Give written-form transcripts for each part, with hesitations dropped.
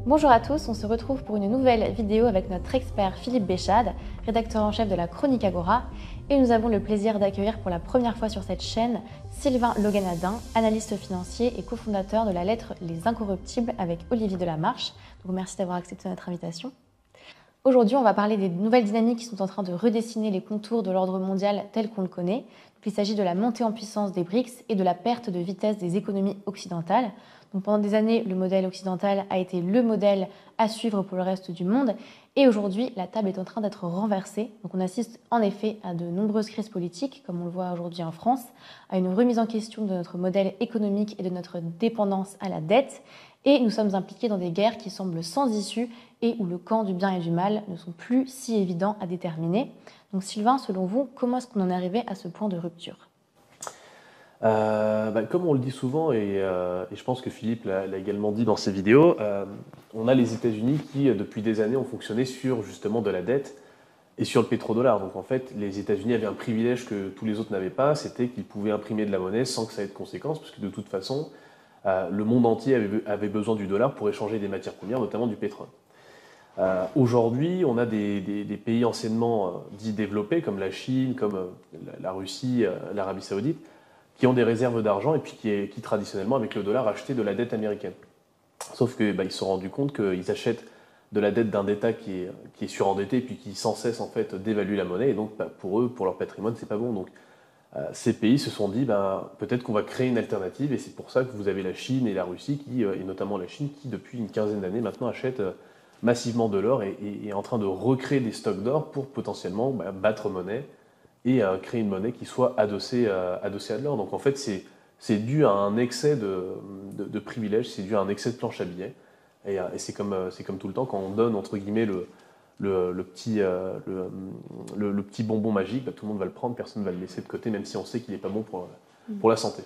Bonjour à tous, on se retrouve pour une nouvelle vidéo avec notre expert Philippe Béchade, rédacteur en chef de la Chronique Agora, et nous avons le plaisir d'accueillir pour la première fois sur cette chaîne Sylvain Loganadin, analyste financier et cofondateur de la lettre Les Incorruptibles avec Olivier Delamarche. Donc merci d'avoir accepté notre invitation. Aujourd'hui, on va parler des nouvelles dynamiques qui sont en train de redessiner les contours de l'ordre mondial tel qu'on le connaît. Donc, il s'agit de la montée en puissance des BRICS et de la perte de vitesse des économies occidentales. Donc, pendant des années, le modèle occidental a été le modèle à suivre pour le reste du monde. Et aujourd'hui, la table est en train d'être renversée. Donc, on assiste en effet à de nombreuses crises politiques, comme on le voit aujourd'hui en France, à une remise en question de notre modèle économique et de notre dépendance à la dette. Et nous sommes impliqués dans des guerres qui semblent sans issue et où le camp du bien et du mal ne sont plus si évidents à déterminer. Donc Sylvain, selon vous, comment est-ce qu'on en est arrivé à ce point de rupture ? Comme on le dit souvent, et je pense que Philippe l'a également dit dans ses vidéos, on a les États-Unis qui, depuis des années, ont fonctionné sur justement de la dette et sur le pétrodollar. Donc en fait, les États-Unis avaient un privilège que tous les autres n'avaient pas, c'était qu'ils pouvaient imprimer de la monnaie sans que ça ait de conséquences, parce que de toute façon, le monde entier avait besoin du dollar pour échanger des matières premières, notamment du pétrole. Aujourd'hui, on a des pays anciennement dits développés, comme la Chine, comme la Russie, l'Arabie Saoudite, qui ont des réserves d'argent et puis qui traditionnellement, avec le dollar, achetaient de la dette américaine. Sauf qu'ils se sont rendus compte qu'ils achètent de la dette d'un État qui est surendetté et puis qui sans cesse en fait dévalue la monnaie. Et donc pour eux, pour leur patrimoine, c'est pas bon. Donc ces pays se sont dit peut-être qu'on va créer une alternative, et c'est pour ça que vous avez la Chine et la Russie, et notamment la Chine, qui depuis une quinzaine d'années maintenant achètent massivement de l'or et est en train de recréer des stocks d'or pour potentiellement battre monnaie et créer une monnaie qui soit adossée à de l'or. Donc en fait, c'est dû à un excès de privilèges, c'est dû à un excès de planche à billets. Et c'est comme tout le temps, quand on donne, entre guillemets, le petit bonbon magique, tout le monde va le prendre, personne ne va le laisser de côté, même si on sait qu'il n'est pas bon pour la santé.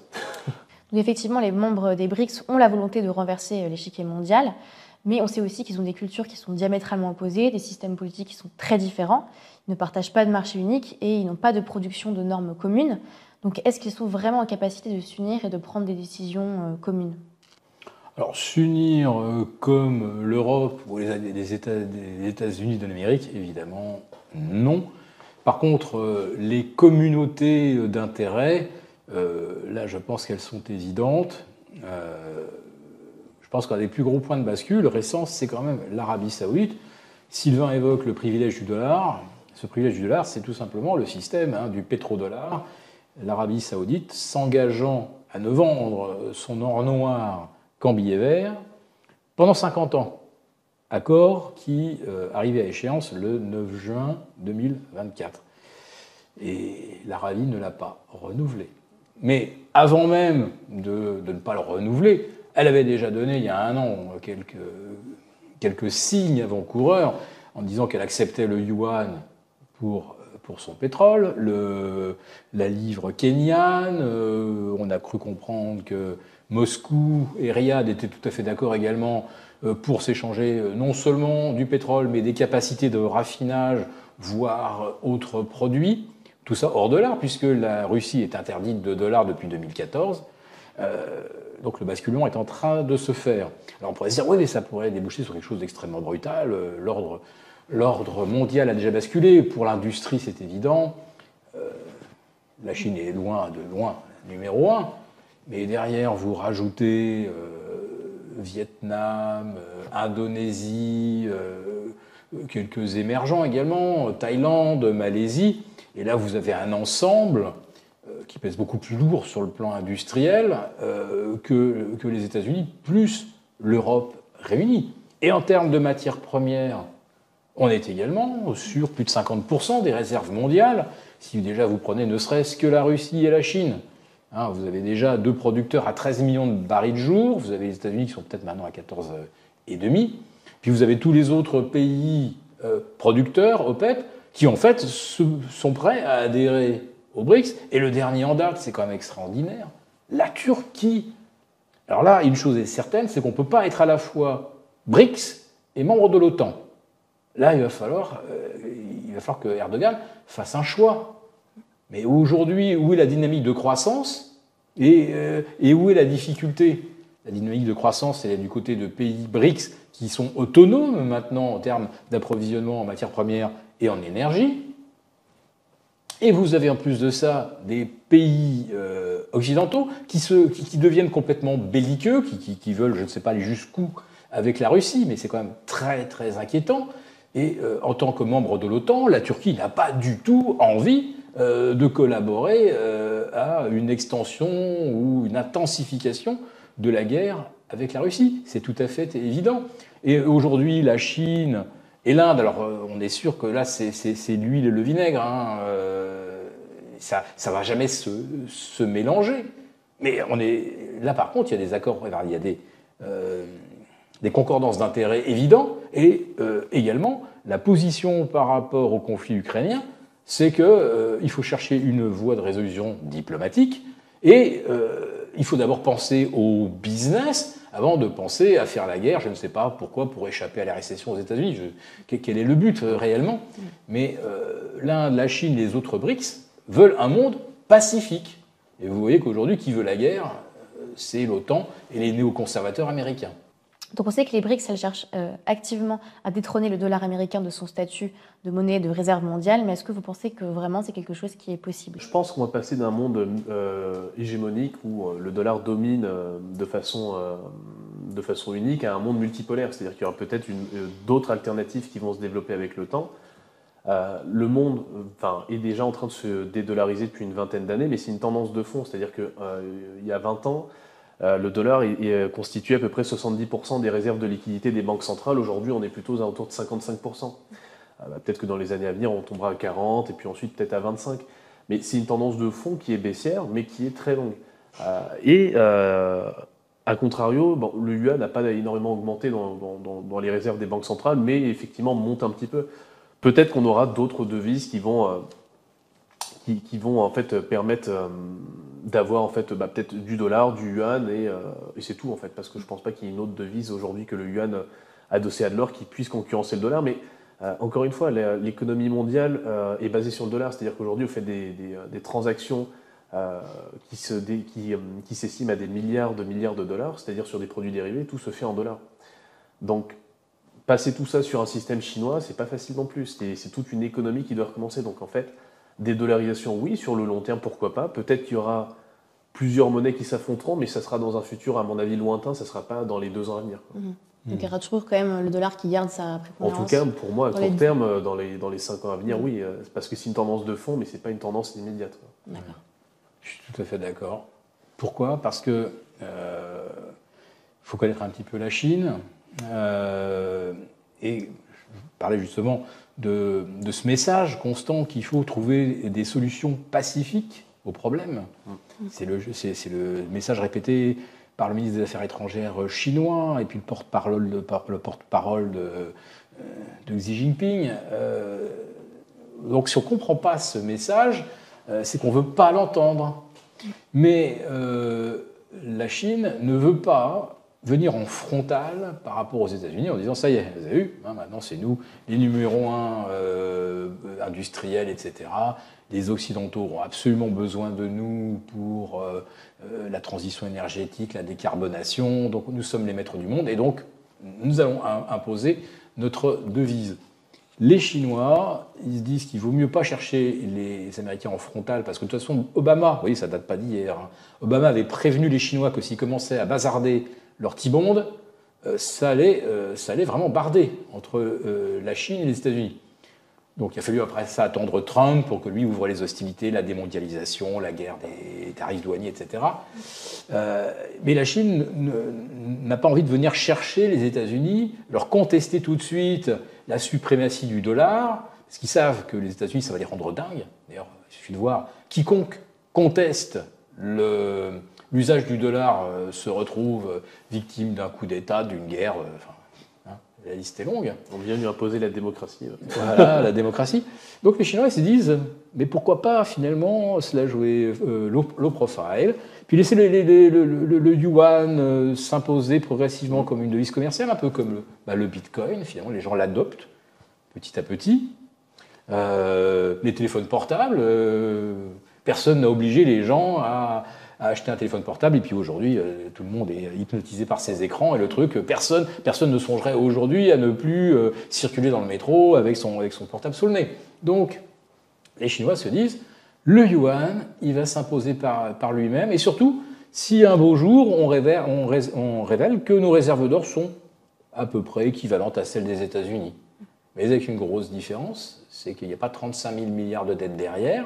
Donc effectivement, les membres des BRICS ont la volonté de renverser l'échiquier mondial, mais on sait aussi qu'ils ont des cultures qui sont diamétralement opposées, des systèmes politiques qui sont très différents, ils ne partagent pas de marché unique et ils n'ont pas de production de normes communes. Donc est-ce qu'ils sont vraiment en capacité de s'unir et de prendre des décisions communes ? Alors, s'unir comme l'Europe ou les États-Unis de l'Amérique, évidemment, non. Par contre, les communautés d'intérêt, là, je pense qu'elles sont évidentes. Je pense qu'un des plus gros points de bascule récents, c'est quand même l'Arabie Saoudite. Sylvain évoque le privilège du dollar. Ce privilège du dollar, c'est tout simplement le système du pétrodollar. L'Arabie Saoudite s'engageant à ne vendre son or noir qu'en billets verts pendant 50 ans. Accord qui arrivait à échéance le 9 juin 2024. Et l'Arabie ne l'a pas renouvelé. Mais avant même de ne pas le renouveler, elle avait déjà donné, il y a un an, quelques signes avant-coureurs en disant qu'elle acceptait le yuan pour son pétrole, la livre kenyane. On a cru comprendre que Moscou et Riyad étaient tout à fait d'accord également pour s'échanger non seulement du pétrole, mais des capacités de raffinage, voire autres produits. Tout ça hors dollar, puisque la Russie est interdite de dollars depuis 2014. Donc le basculement est en train de se faire. Alors on pourrait se dire, oui, mais ça pourrait déboucher sur quelque chose d'extrêmement brutal. L'ordre mondial a déjà basculé. Pour l'industrie, c'est évident. La Chine est de loin numéro 1. Mais derrière, vous rajoutez Vietnam, Indonésie, quelques émergents également, Thaïlande, Malaisie. Et là, vous avez un ensemble qui pèse beaucoup plus lourd sur le plan industriel que les États-Unis, plus l'Europe réunie. Et en termes de matières premières, on est également sur plus de 50% des réserves mondiales. Si déjà vous prenez ne serait-ce que la Russie et la Chine, vous avez déjà 2 producteurs à 13 millions de barils de jour, vous avez les États-Unis qui sont peut-être maintenant à 14,5, puis vous avez tous les autres pays producteurs, OPEP, qui en fait sont prêts à adhérer aux BRICS. Et le dernier en date, c'est quand même extraordinaire, la Turquie. Alors là, une chose est certaine, c'est qu'on ne peut pas être à la fois BRICS et membre de l'OTAN. Là, il va falloir que Erdogan fasse un choix. Mais aujourd'hui, où est la dynamique de croissance et où est la difficulté ? La dynamique de croissance, elle est du côté de pays BRICS qui sont autonomes maintenant en termes d'approvisionnement en matières premières et en énergie. Et vous avez en plus de ça des pays occidentaux qui deviennent complètement belliqueux, qui veulent, je ne sais pas, aller jusqu'où avec la Russie, mais c'est quand même très très inquiétant. Et en tant que membre de l'OTAN, la Turquie n'a pas du tout envie de collaborer à une extension ou une intensification de la guerre avec la Russie. C'est tout à fait évident. Et aujourd'hui, la Chine et l'Inde, alors on est sûr que là, c'est l'huile et le vinaigre. Hein, ça ne va jamais se mélanger. Mais là, par contre, il y a des accords, il y a des concordances d'intérêts évidents, et également la position par rapport au conflit ukrainien, c'est qu'il faut chercher une voie de résolution diplomatique, et il faut d'abord penser au business avant de penser à faire la guerre, je ne sais pas pourquoi, pour échapper à la récession aux États-Unis. Quel est le but réellement? Mais l'Inde, la Chine, les autres BRICS veulent un monde pacifique. Et vous voyez qu'aujourd'hui, qui veut la guerre, c'est l'OTAN et les néoconservateurs américains. Donc on sait que les BRICS, elles cherchent activement à détrôner le dollar américain de son statut de monnaie de réserve mondiale, mais est-ce que vous pensez que vraiment c'est quelque chose qui est possible? Je pense qu'on va passer d'un monde hégémonique où le dollar domine de façon unique à un monde multipolaire, c'est-à-dire qu'il y aura peut-être d'autres alternatives qui vont se développer avec le temps. Le monde est déjà en train de se dédollariser depuis une vingtaine d'années, mais c'est une tendance de fond, c'est-à-dire qu'il y a 20 ans, le dollar constituait à peu près 70% des réserves de liquidité des banques centrales. Aujourd'hui, on est plutôt aux alentours de 55%. Peut-être que dans les années à venir, on tombera à 40% et puis ensuite peut-être à 25%. Mais c'est une tendance de fond qui est baissière, mais qui est très longue. A contrario, le yuan n'a pas énormément augmenté dans les réserves des banques centrales, mais effectivement monte un petit peu. Peut-être qu'on aura d'autres devises qui vont en fait permettre d'avoir en fait peut-être du dollar, du yuan et c'est tout en fait, parce que je pense pas qu'il y ait une autre devise aujourd'hui que le yuan adossé à de l'or qui puisse concurrencer le dollar. Mais encore une fois, l'économie mondiale est basée sur le dollar, c'est-à-dire qu'aujourd'hui on fait des transactions qui s'estiment à des milliards de dollars, c'est-à-dire sur des produits dérivés, tout se fait en dollars. Donc passer tout ça sur un système chinois, c'est pas facile non plus. C'est toute une économie qui doit recommencer. Donc en fait, dédollarisation, oui, sur le long terme, pourquoi pas. Peut-être qu'il y aura plusieurs monnaies qui s'affronteront, mais ça sera dans un futur, à mon avis, lointain, ça ne sera pas dans les 2 ans à venir. Mmh. Donc il y aura toujours quand même le dollar qui garde sa prépondérance. En tout cas, pour moi, à court terme, dans les 5 ans à venir, oui, parce que c'est une tendance de fond, mais ce n'est pas une tendance immédiate. D'accord. Je suis tout à fait d'accord. Pourquoi? Parce que faut connaître un petit peu la Chine. Et je parlais justement de ce message constant qu'il faut trouver des solutions pacifiques aux problèmes. C'est le message répété par le ministre des Affaires étrangères chinois et puis le porte-parole de Xi Jinping. Donc si on ne comprend pas ce message, c'est qu'on ne veut pas l'entendre. Mais la Chine ne veut pas venir en frontal par rapport aux États-Unis en disant ça y est, vous avez vu, maintenant c'est nous les numéros 1 industriels, etc. Les Occidentaux ont absolument besoin de nous pour la transition énergétique, la décarbonation, donc nous sommes les maîtres du monde et donc nous allons imposer notre devise. Les Chinois, ils se disent qu'il ne vaut mieux pas chercher les Américains en frontal, parce que de toute façon, Obama, vous voyez, ça ne date pas d'hier, Obama avait prévenu les Chinois que s'ils commençaient à bazarder leur T-bond, ça allait vraiment barder entre la Chine et les États-Unis. Donc il a fallu après ça attendre Trump pour que lui ouvre les hostilités, la démondialisation, la guerre des tarifs douaniers, etc. Mais la Chine n'a pas envie de venir chercher les États-Unis, leur contester tout de suite la suprématie du dollar, parce qu'ils savent que les États-Unis, ça va les rendre dingues. D'ailleurs, il suffit de voir, quiconque conteste l'usage du dollar se retrouve victime d'un coup d'État, d'une guerre. La liste est longue. On vient lui imposer la démocratie. Voilà, la démocratie. Donc les Chinois ils se disent, mais pourquoi pas finalement se la jouer low profile, puis laisser le yuan s'imposer progressivement comme une devise commerciale, un peu comme le bitcoin, finalement les gens l'adoptent petit à petit. Les téléphones portables, personne n'a obligé les gens à à acheter un téléphone portable, et puis aujourd'hui, tout le monde est hypnotisé par ces écrans, et le truc, personne ne songerait aujourd'hui à ne plus circuler dans le métro avec son portable sous le nez. Donc, les Chinois se disent, le yuan, il va s'imposer par lui-même, et surtout, si un beau jour, on révèle que nos réserves d'or sont à peu près équivalentes à celles des États-Unis. Mais avec une grosse différence, c'est qu'il n'y a pas 35 000 milliards de dettes derrière,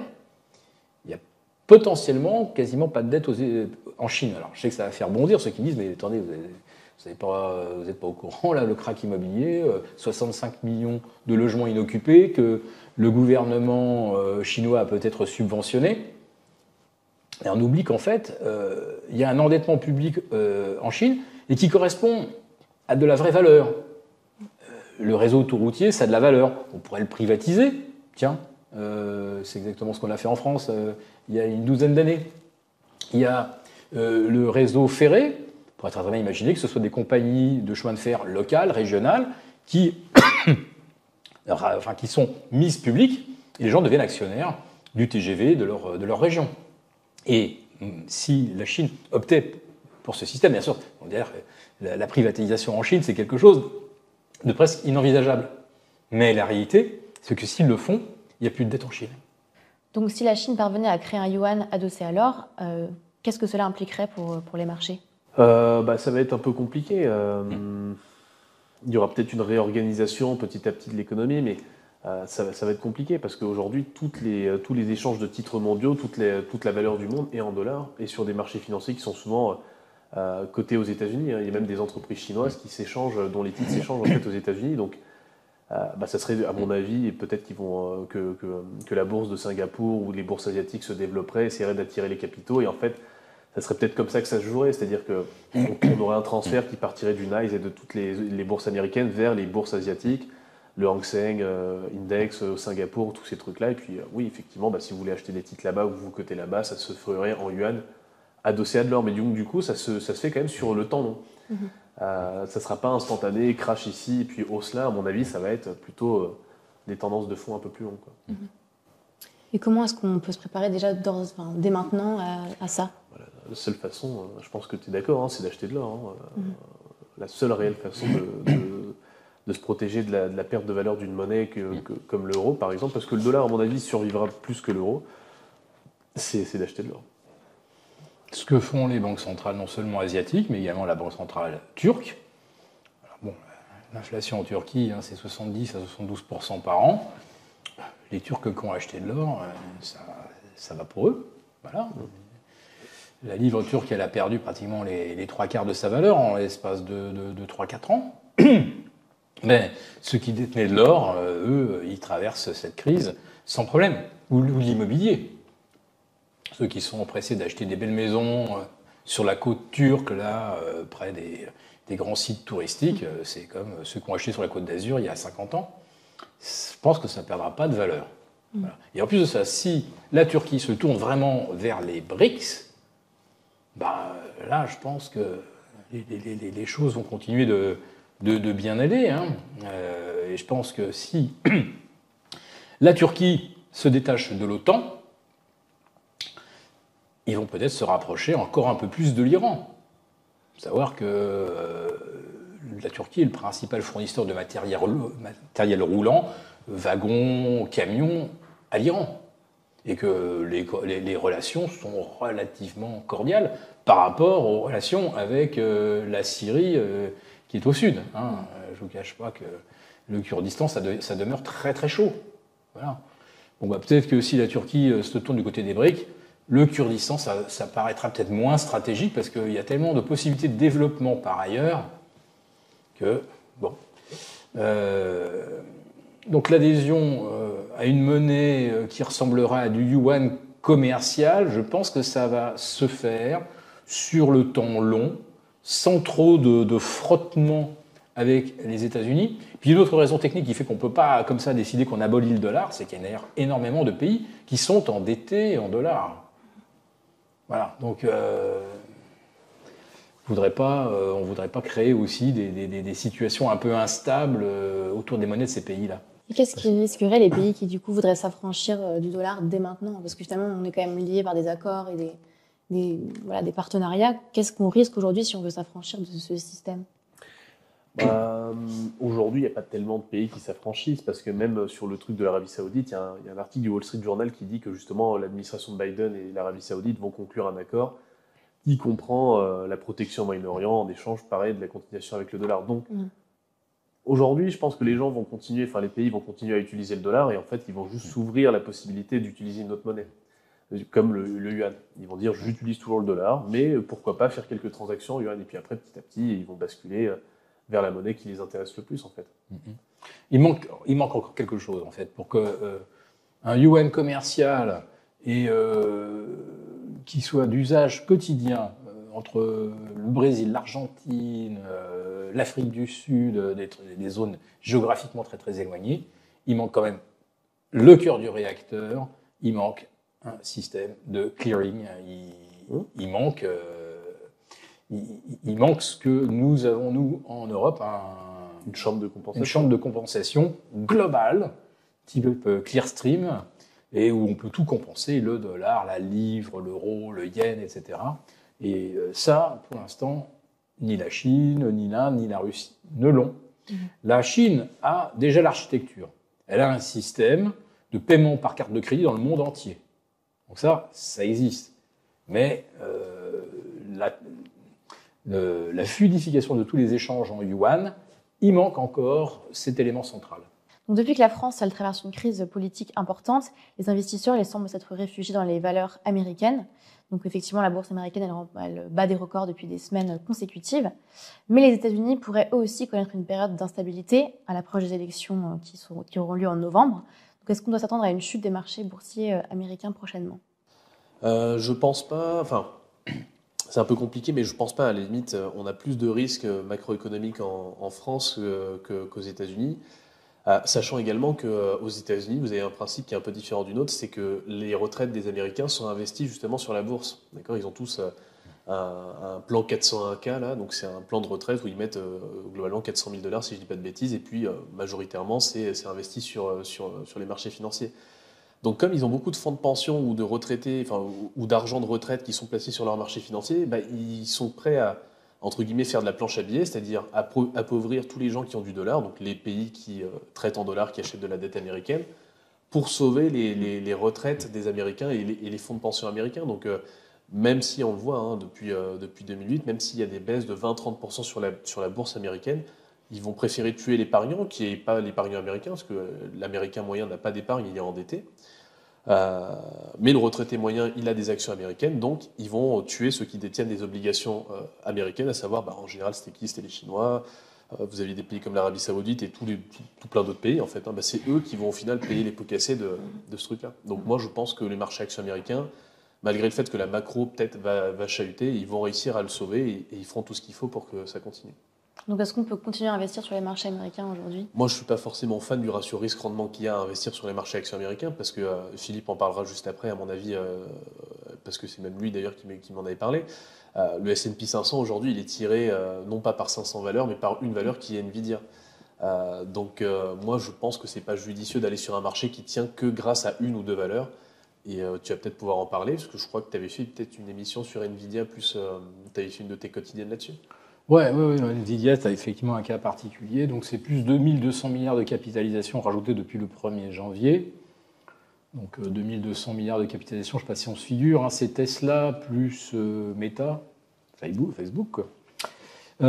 il y a potentiellement quasiment pas de dette en Chine. Alors je sais que ça va faire bondir ceux qui disent, mais attendez, vous n'êtes pas au courant, là, le krach immobilier, 65 millions de logements inoccupés que le gouvernement chinois a peut-être subventionné. Et on oublie qu'en fait, il y a un endettement public en Chine et qui correspond à de la vraie valeur. Le réseau autoroutier, ça a de la valeur. On pourrait le privatiser. Tiens, c'est exactement ce qu'on a fait en France il y a une douzaine d'années. Il y a le réseau ferré. On pourrait très bien imaginer que ce soit des compagnies de chemin de fer locales, régionales, qui sont mises publiques et les gens deviennent actionnaires du TGV de leur région. Et si la Chine optait pour ce système, bien sûr, on dirait la privatisation en Chine, c'est quelque chose de presque inenvisageable. Mais la réalité, c'est que s'ils le font, il n'y a plus de dette en Chine. Donc si la Chine parvenait à créer un yuan adossé à l'or, qu'est-ce que cela impliquerait pour les marchés ? Ça va être un peu compliqué. Il y aura peut-être une réorganisation petit à petit de l'économie, mais ça va être compliqué parce qu'aujourd'hui, tous les échanges de titres mondiaux, toute la valeur du monde est en dollars et sur des marchés financiers qui sont souvent cotés aux États-Unis. Il y a même des entreprises chinoises dont les titres s'échangent en fait aux États-Unis. Donc, ça serait, à mon avis, et peut-être que la bourse de Singapour ou les bourses asiatiques se développeraient, essaieraient d'attirer les capitaux. Et en fait, ça serait peut-être comme ça que ça se jouerait, c'est-à-dire qu'on aurait un transfert qui partirait du NYSE et de toutes les bourses américaines vers les bourses asiatiques, le Hang Seng Index, Singapour, tous ces trucs-là. Et puis, oui, effectivement, si vous voulez acheter des titres là-bas ou vous cotez là-bas, ça se ferait en yuan adossé à de l'or. Mais du coup, ça se fait quand même sur le temps long. Ça ne sera pas instantané, crash ici, et puis hausse là. À mon avis, ça va être plutôt des tendances de fond un peu plus longues, quoi. Et comment est-ce qu'on peut se préparer déjà dès maintenant à ça ? Voilà, la seule façon, je pense que tu es d'accord, c'est d'acheter de l'or. La seule réelle façon de se protéger de la perte de valeur d'une monnaie comme l'euro, par exemple, parce que le dollar, à mon avis, survivra plus que l'euro, c'est d'acheter de l'or. Ce que font les banques centrales, non seulement asiatiques, mais également la banque centrale turque. Alors bon, l'inflation en Turquie, c'est 70 à 72% par an. Les Turcs qui ont acheté de l'or, ça va pour eux. Voilà. La livre turque, elle a perdu pratiquement les trois quarts de sa valeur en l'espace de 3-4 ans. Mais ceux qui détenaient de l'or, eux, ils traversent cette crise sans problème. Ou l'immobilier. Ceux qui sont pressés d'acheter des belles maisons sur la côte turque, là, près des grands sites touristiques, c'est comme ceux qui ont acheté sur la côte d'Azur il y a 50 ans. Je pense que ça ne perdra pas de valeur. Voilà. Et en plus de ça, si la Turquie se tourne vraiment vers les BRICS, là, je pense que les choses vont continuer de bien aller. Et je pense que si la Turquie se détache de l'OTAN, ils vont peut-être se rapprocher encore un peu plus de l'Iran. Il faut savoir que la Turquie est le principal fournisseur de matériel roulant, wagons, camions, à l'Iran. Et que les relations sont relativement cordiales par rapport aux relations avec la Syrie qui est au sud. Je ne vous cache pas que le Kurdistan, ça demeure très très chaud. Voilà. Bon, peut-être que si la Turquie se tourne du côté des BRICS, le Kurdistan, ça paraîtra peut-être moins stratégique parce qu'il y a tellement de possibilités de développement par ailleurs que, bon. Donc l'adhésion à une monnaie qui ressemblera à du yuan commercial, je pense que ça va se faire sur le temps long, sans trop de frottement avec les États-Unis. Puis une autre raison technique qui fait qu'on ne peut pas comme ça décider qu'on abolit le dollar, c'est qu'il y a énormément de pays qui sont endettés en dollars. Voilà, donc on ne voudrait pas créer aussi des situations un peu instables autour des monnaies de ces pays-là. Et qu'est-ce qui risquerait les pays qui, du coup, voudraient s'affranchir du dollar dès maintenant ? Parce que, finalement, on est quand même liés par des accords et des partenariats. Qu'est-ce qu'on risque aujourd'hui si on veut s'affranchir de ce système? Aujourd'hui, il n'y a pas tellement de pays qui s'affranchissent parce que même sur le truc de l'Arabie Saoudite, il y a un article du Wall Street Journal qui dit que justement l'administration de Biden et l'Arabie Saoudite vont conclure un accord qui comprend la protection au Moyen-Orient en échange, pareil, de la continuation avec le dollar. Donc, aujourd'hui, je pense que les gens vont continuer, les pays vont continuer à utiliser le dollar et en fait, ils vont juste s'ouvrir la possibilité d'utiliser une autre monnaie, comme le yuan. Ils vont dire, j'utilise toujours le dollar, mais pourquoi pas faire quelques transactions en yuan. Et puis après, petit à petit, ils vont basculer vers la monnaie qui les intéresse le plus, en fait. Il manque encore quelque chose, en fait, pour que un yuan commercial et qui soit d'usage quotidien entre le Brésil, l'Argentine, l'Afrique du Sud, des zones géographiquement très très éloignées, il manque quand même le cœur du réacteur, il manque un système de clearing, il manque ce que nous avons, nous, en Europe, une chambre de compensation globale, type Clearstream, et où on peut tout compenser, le dollar, la livre, l'euro, le yen, etc. Et ça, pour l'instant, ni la Chine, ni l'Inde, ni la Russie ne l'ont. La Chine a déjà l'architecture. Elle a un système de paiement par carte de crédit dans le monde entier. Donc ça existe. Mais la fluidification de tous les échanges en yuan, il manque encore cet élément central. Donc depuis que la France elle traverse une crise politique importante, les investisseurs ils semblent s'être réfugiés dans les valeurs américaines. Donc effectivement, la bourse américaine elle bat des records depuis des semaines consécutives. Mais les États-Unis pourraient eux aussi connaître une période d'instabilité à l'approche des élections qui auront lieu en novembre. Donc est-ce qu'on doit s'attendre à une chute des marchés boursiers américains prochainement? Je pense pas. C'est un peu compliqué, mais je pense pas. À la limite, on a plus de risques macroéconomiques en France qu'aux États-Unis. Sachant également qu'aux États-Unis, vous avez un principe qui est un peu différent du nôtre, c'est que les retraites des Américains sont investies justement sur la bourse. D'accord ? Ils ont tous un plan 401K, là, donc c'est un plan de retraite où ils mettent globalement $400 000, si je dis pas de bêtises, et puis majoritairement, c'est investi sur les marchés financiers. Donc comme ils ont beaucoup de fonds de pension ou de retraités, ou d'argent de retraite qui sont placés sur leur marché financier, ils sont prêts à, entre guillemets, faire de la planche à billets, c'est-à-dire appauvrir tous les gens qui ont du dollar, donc les pays qui traitent en dollars, qui achètent de la dette américaine, pour sauver les retraites des Américains et les fonds de pension américains. Donc même si on le voit depuis 2008, même s'il y a des baisses de 20-30% sur la bourse américaine, ils vont préférer tuer l'épargnant, qui n'est pas l'épargnant américain, parce que l'Américain moyen n'a pas d'épargne, il est endetté. Mais le retraité moyen, il a des actions américaines, donc ils vont tuer ceux qui détiennent des obligations américaines, à savoir, en général, c'était qui? C'était les Chinois. Vous aviez des pays comme l'Arabie Saoudite et tout plein d'autres pays, en fait. C'est eux qui vont au final payer les pots cassés de ce truc-là. Donc moi, je pense que les marchés actions américains, malgré le fait que la macro peut-être va chahuter, ils vont réussir à le sauver et ils feront tout ce qu'il faut pour que ça continue. Donc est-ce qu'on peut continuer à investir sur les marchés américains aujourd'hui? Moi, je ne suis pas forcément fan du ratio risque-rendement qu'il y a à investir sur les marchés actions américains, parce que Philippe en parlera juste après, à mon avis, parce que c'est même lui d'ailleurs qui m'en avait parlé. Le S&P 500 aujourd'hui, il est tiré non pas par 500 valeurs, mais par une valeur qui est Nvidia. Donc moi, je pense que c'est pas judicieux d'aller sur un marché qui tient que grâce à une ou deux valeurs. Et tu vas peut-être pouvoir en parler, parce que je crois que tu avais fait peut-être une émission sur Nvidia, plus tu avais fait une de tes quotidiennes là-dessus. Oui, Nvidia, tu as effectivement un cas particulier. Donc, c'est plus 2200 milliards de capitalisation rajoutés depuis le 1er janvier. Donc, 2200 milliards de capitalisation, je ne sais pas si on se figure, c'est Tesla plus Meta, Facebook quoi. En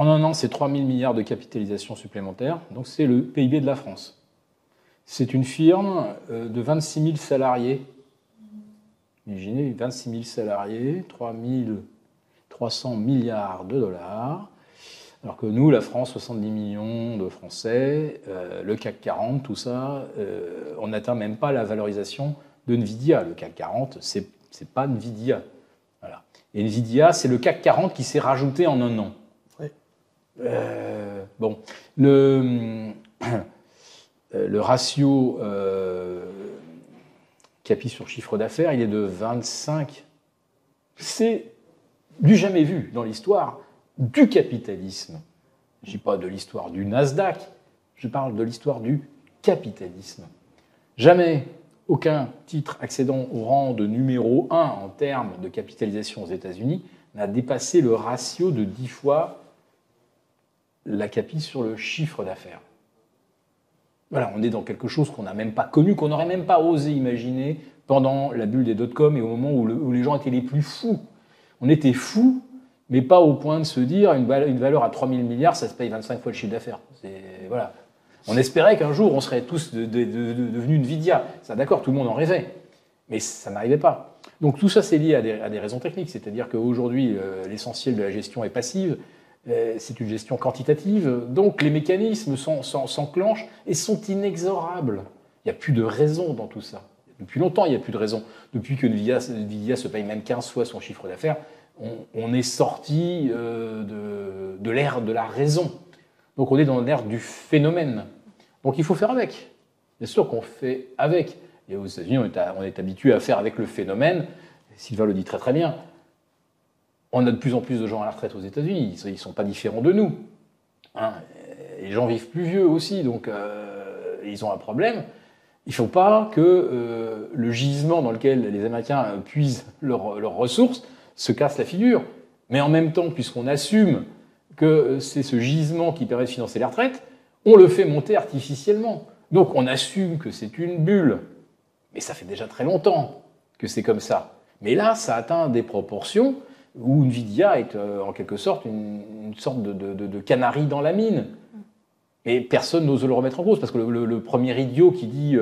un an, c'est 3000 milliards de capitalisation supplémentaire. Donc, c'est le PIB de la France. C'est une firme de 26 000 salariés. Imaginez, 26 000 salariés, 300 milliards de dollars, alors que nous, la France, 70 millions de Français, le CAC 40, tout ça, on n'atteint même pas la valorisation de Nvidia. Le CAC 40, c'est pas Nvidia. Voilà. Et Nvidia, c'est le CAC 40 qui s'est rajouté en un an. Ouais. Le ratio capi sur chiffre d'affaires, il est de 25. C'est du jamais vu dans l'histoire du capitalisme. Je ne dis pas de l'histoire du Nasdaq, je parle de l'histoire du capitalisme. Jamais aucun titre accédant au rang de numéro 1 en termes de capitalisation aux États-Unis n'a dépassé le ratio de 10 fois la capi sur le chiffre d'affaires. Voilà, on est dans quelque chose qu'on n'a même pas connu, qu'on n'aurait même pas osé imaginer pendant la bulle des dot-com et au moment où les gens étaient les plus fous. On était fous, mais pas au point de se dire une valeur à 3 000 milliards, ça se paye 25 fois le chiffre d'affaires. Voilà. On espérait qu'un jour, on serait tous devenus Nvidia. Ça, d'accord, tout le monde en rêvait, mais ça n'arrivait pas. Donc tout ça, c'est lié à des raisons techniques, c'est-à-dire qu'aujourd'hui, l'essentiel de la gestion est passive, c'est une gestion quantitative, donc les mécanismes s'enclenchent et sont inexorables. Il n'y a plus de raison dans tout ça. Depuis longtemps, il n'y a plus de raison. Depuis que Nvidia se paye même 15 fois son chiffre d'affaires, on est sorti de l'ère de la raison. Donc on est dans l'ère du phénomène. Donc il faut faire avec. Bien sûr qu'on fait avec. Et aux États-Unis, on est habitué à faire avec le phénomène. Sylvain le dit très très bien. On a de plus en plus de gens à la retraite aux États-Unis. Ils ne sont pas différents de nous. Hein, les gens vivent plus vieux aussi, donc ils ont un problème. Il ne faut pas que le gisement dans lequel les Américains puisent leurs ressources se casse la figure. Mais en même temps, puisqu'on assume que c'est ce gisement qui permet de financer les retraites, on le fait monter artificiellement. Donc on assume que c'est une bulle. Mais ça fait déjà très longtemps que c'est comme ça. Mais là, ça atteint des proportions où Nvidia est en quelque sorte une sorte de canari dans la mine. Et personne n'ose le remettre en cause, parce que le premier idiot qui dit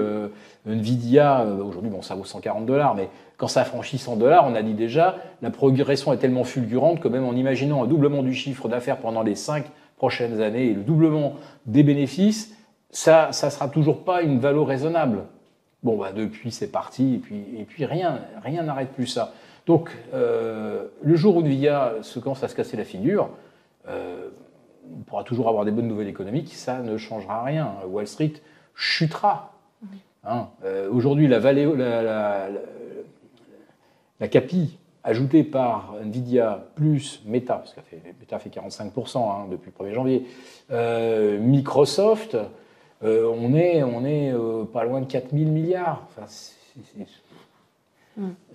Nvidia, aujourd'hui bon, ça vaut $140, mais quand ça a franchi $100, on a dit déjà, la progression est tellement fulgurante que même en imaginant un doublement du chiffre d'affaires pendant les 5 prochaines années et le doublement des bénéfices, ça ne sera toujours pas une valeur raisonnable. Bon, bah, depuis c'est parti, et puis rien n'arrête plus ça. Donc, le jour où Nvidia se commence à se casser la figure, on pourra toujours avoir des bonnes nouvelles économiques, ça ne changera rien. Wall Street chutera. Hein, aujourd'hui, la capi ajoutée par Nvidia plus Meta, parce que Meta fait 45% hein, depuis le 1er janvier, Microsoft, on est pas loin de 4 000 milliards. Enfin,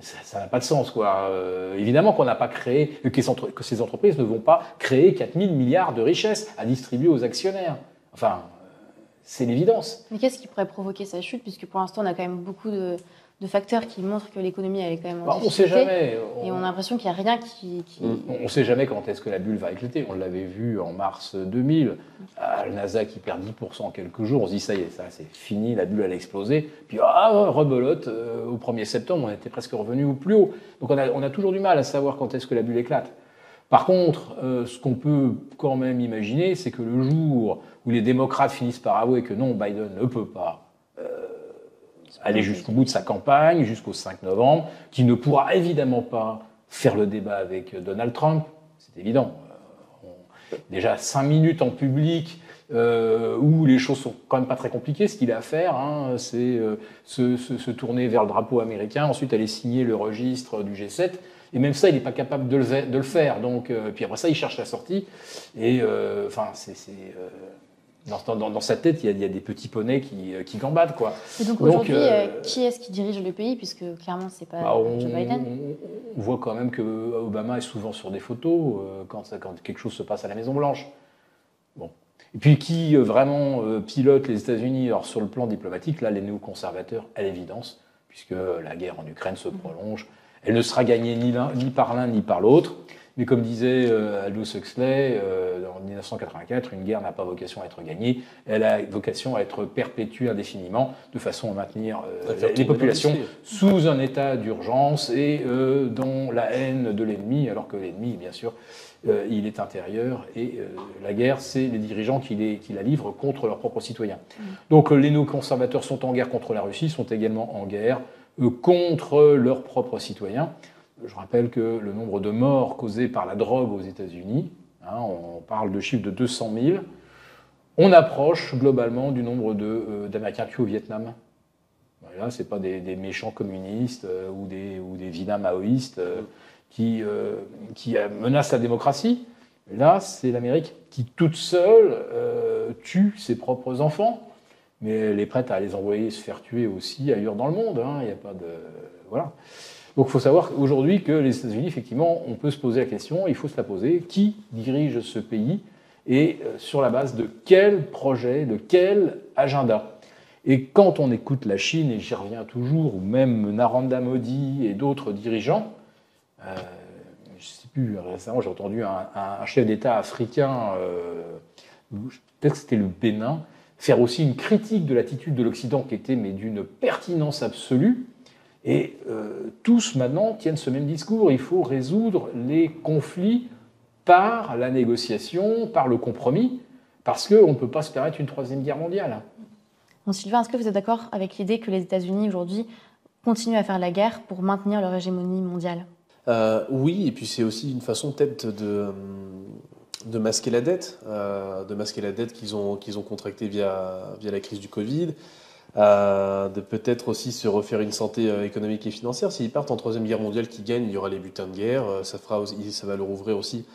ça n'a pas de sens, quoi. Évidemment qu'on n'a pas créé, que ces entreprises ne vont pas créer 4 000 milliards de richesses à distribuer aux actionnaires. Enfin, c'est l'évidence. Mais qu'est-ce qui pourrait provoquer sa chute, puisque pour l'instant, on a quand même beaucoup de facteurs qui montrent que l'économie elle est quand même en difficulté. On ne sait jamais. Et on a l'impression qu'il n'y a rien qui... On ne sait jamais quand est-ce que la bulle va éclater. On l'avait vu en mars 2000, le Nasdaq qui perd 10% en quelques jours. On se dit ça y est, ça c'est fini, la bulle elle a explosé. Puis rebelote, au 1er septembre, on était presque revenu au plus haut. Donc on a toujours du mal à savoir quand est-ce que la bulle éclate. Par contre, ce qu'on peut quand même imaginer, c'est que le jour où les démocrates finissent par avouer que non, Biden ne peut pas aller jusqu'au bout de sa campagne, jusqu'au 5 novembre, qui ne pourra évidemment pas faire le débat avec Donald Trump, c'est évident. Déjà 5 minutes en public, où les choses sont quand même pas très compliquées, ce qu'il a à faire, hein, c'est se tourner vers le drapeau américain, ensuite aller signer le registre du G7, et même ça, il n'est pas capable de le faire. Donc, puis après ça, il cherche la sortie, et enfin, dans sa tête, il y a des petits poneys qui gambadent, quoi. Et donc aujourd'hui, qui est-ce qui dirige le pays, puisque clairement, c'est pas Joe Biden? On voit quand même que Obama est souvent sur des photos quand quelque chose se passe à la Maison-Blanche. Bon. Et puis qui vraiment pilote les États-Unis? Alors sur le plan diplomatique, là, les néoconservateurs, à l'évidence, puisque la guerre en Ukraine se prolonge. Elle ne sera gagnée ni par l'un ni par l'autre. Mais comme disait Aldous Huxley en 1984, une guerre n'a pas vocation à être gagnée, elle a vocation à être perpétuée indéfiniment, de façon à maintenir les populations sous un état d'urgence et dans la haine de l'ennemi, alors que l'ennemi, bien sûr, il est intérieur, et la guerre, c'est les dirigeants qui la livrent contre leurs propres citoyens. Donc les néoconservateurs sont en guerre contre la Russie, sont également en guerre contre leurs propres citoyens. Je rappelle que le nombre de morts causés par la drogue aux États-Unis, hein, on parle de chiffres de 200 000, on approche globalement du nombre d'Américains tués au Vietnam. Là, ce n'est pas des méchants communistes ou des vilains maoïstes qui menacent la démocratie. Là, c'est l'Amérique qui, toute seule, tue ses propres enfants. mais elle est prête à les envoyer se faire tuer aussi ailleurs dans le monde. Il n'y a pas de... Voilà. Donc il faut savoir aujourd'hui que les États-Unis, effectivement, on peut se poser la question, il faut se la poser, qui dirige ce pays et sur la base de quel projet, de quel agenda. Et quand on écoute la Chine, et j'y reviens toujours, ou même Narendra Modi et d'autres dirigeants, je ne sais plus, récemment j'ai entendu un chef d'État africain, peut-être que c'était le Bénin, faire aussi une critique de l'attitude de l'Occident qui était mais d'une pertinence absolue. Et tous maintenant tiennent ce même discours, il faut résoudre les conflits par la négociation, par le compromis, parce qu'on ne peut pas se permettre une troisième guerre mondiale. Bon, Sylvain, est-ce que vous êtes d'accord avec l'idée que les États-Unis aujourd'hui continuent à faire la guerre pour maintenir leur hégémonie mondiale? Oui, et puis c'est aussi une façon peut-être de masquer la dette, qu'ils ont contractée via la crise du Covid, de peut-être aussi se refaire une santé économique et financière. S'ils partent en troisième guerre mondiale, qu'ils gagnent, il y aura les butins de guerre, ça va leur ouvrir aussi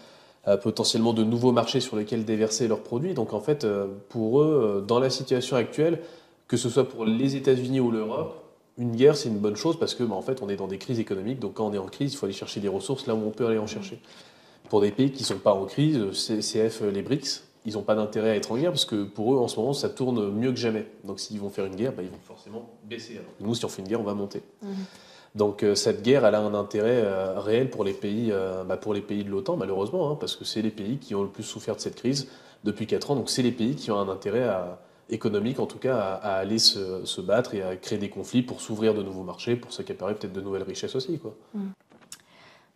potentiellement de nouveaux marchés sur lesquels déverser leurs produits. Donc en fait, pour eux, dans la situation actuelle, que ce soit pour les États-Unis ou l'Europe, une guerre, c'est une bonne chose parce que, en fait, on est dans des crises économiques. Donc, quand on est en crise, il faut aller chercher des ressources là où on peut aller en chercher. Pour des pays qui ne sont pas en crise, CF, les BRICS, ils n'ont pas d'intérêt à être en guerre parce que pour eux, en ce moment, ça tourne mieux que jamais. Donc, s'ils vont faire une guerre, ils vont forcément baisser. Alors que nous, si on fait une guerre, on va monter. Donc, cette guerre, elle a un intérêt réel pour les pays de l'OTAN, malheureusement, parce que c'est les pays qui ont le plus souffert de cette crise depuis 4 ans. Donc, c'est les pays qui ont un intérêt économique, en tout cas, à aller se battre et à créer des conflits pour s'ouvrir de nouveaux marchés, pour s'accaparer peut-être de nouvelles richesses aussi, quoi.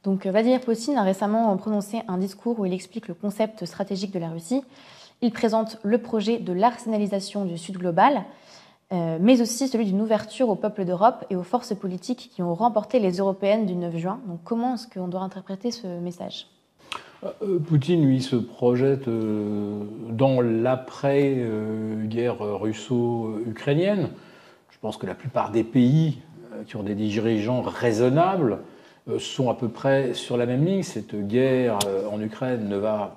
Donc Vladimir Poutine a récemment prononcé un discours où il explique le concept stratégique de la Russie. Il présente le projet de l'arsenalisation du Sud global, mais aussi celui d'une ouverture aux peuples d'Europe et aux forces politiques qui ont remporté les européennes du 9 juin. Donc comment est-ce qu'on doit interpréter ce message ? Poutine, lui, se projette dans l'après-guerre russo-ukrainienne. Je pense que la plupart des pays qui ont des dirigeants raisonnables sont à peu près sur la même ligne. Cette guerre en Ukraine ne va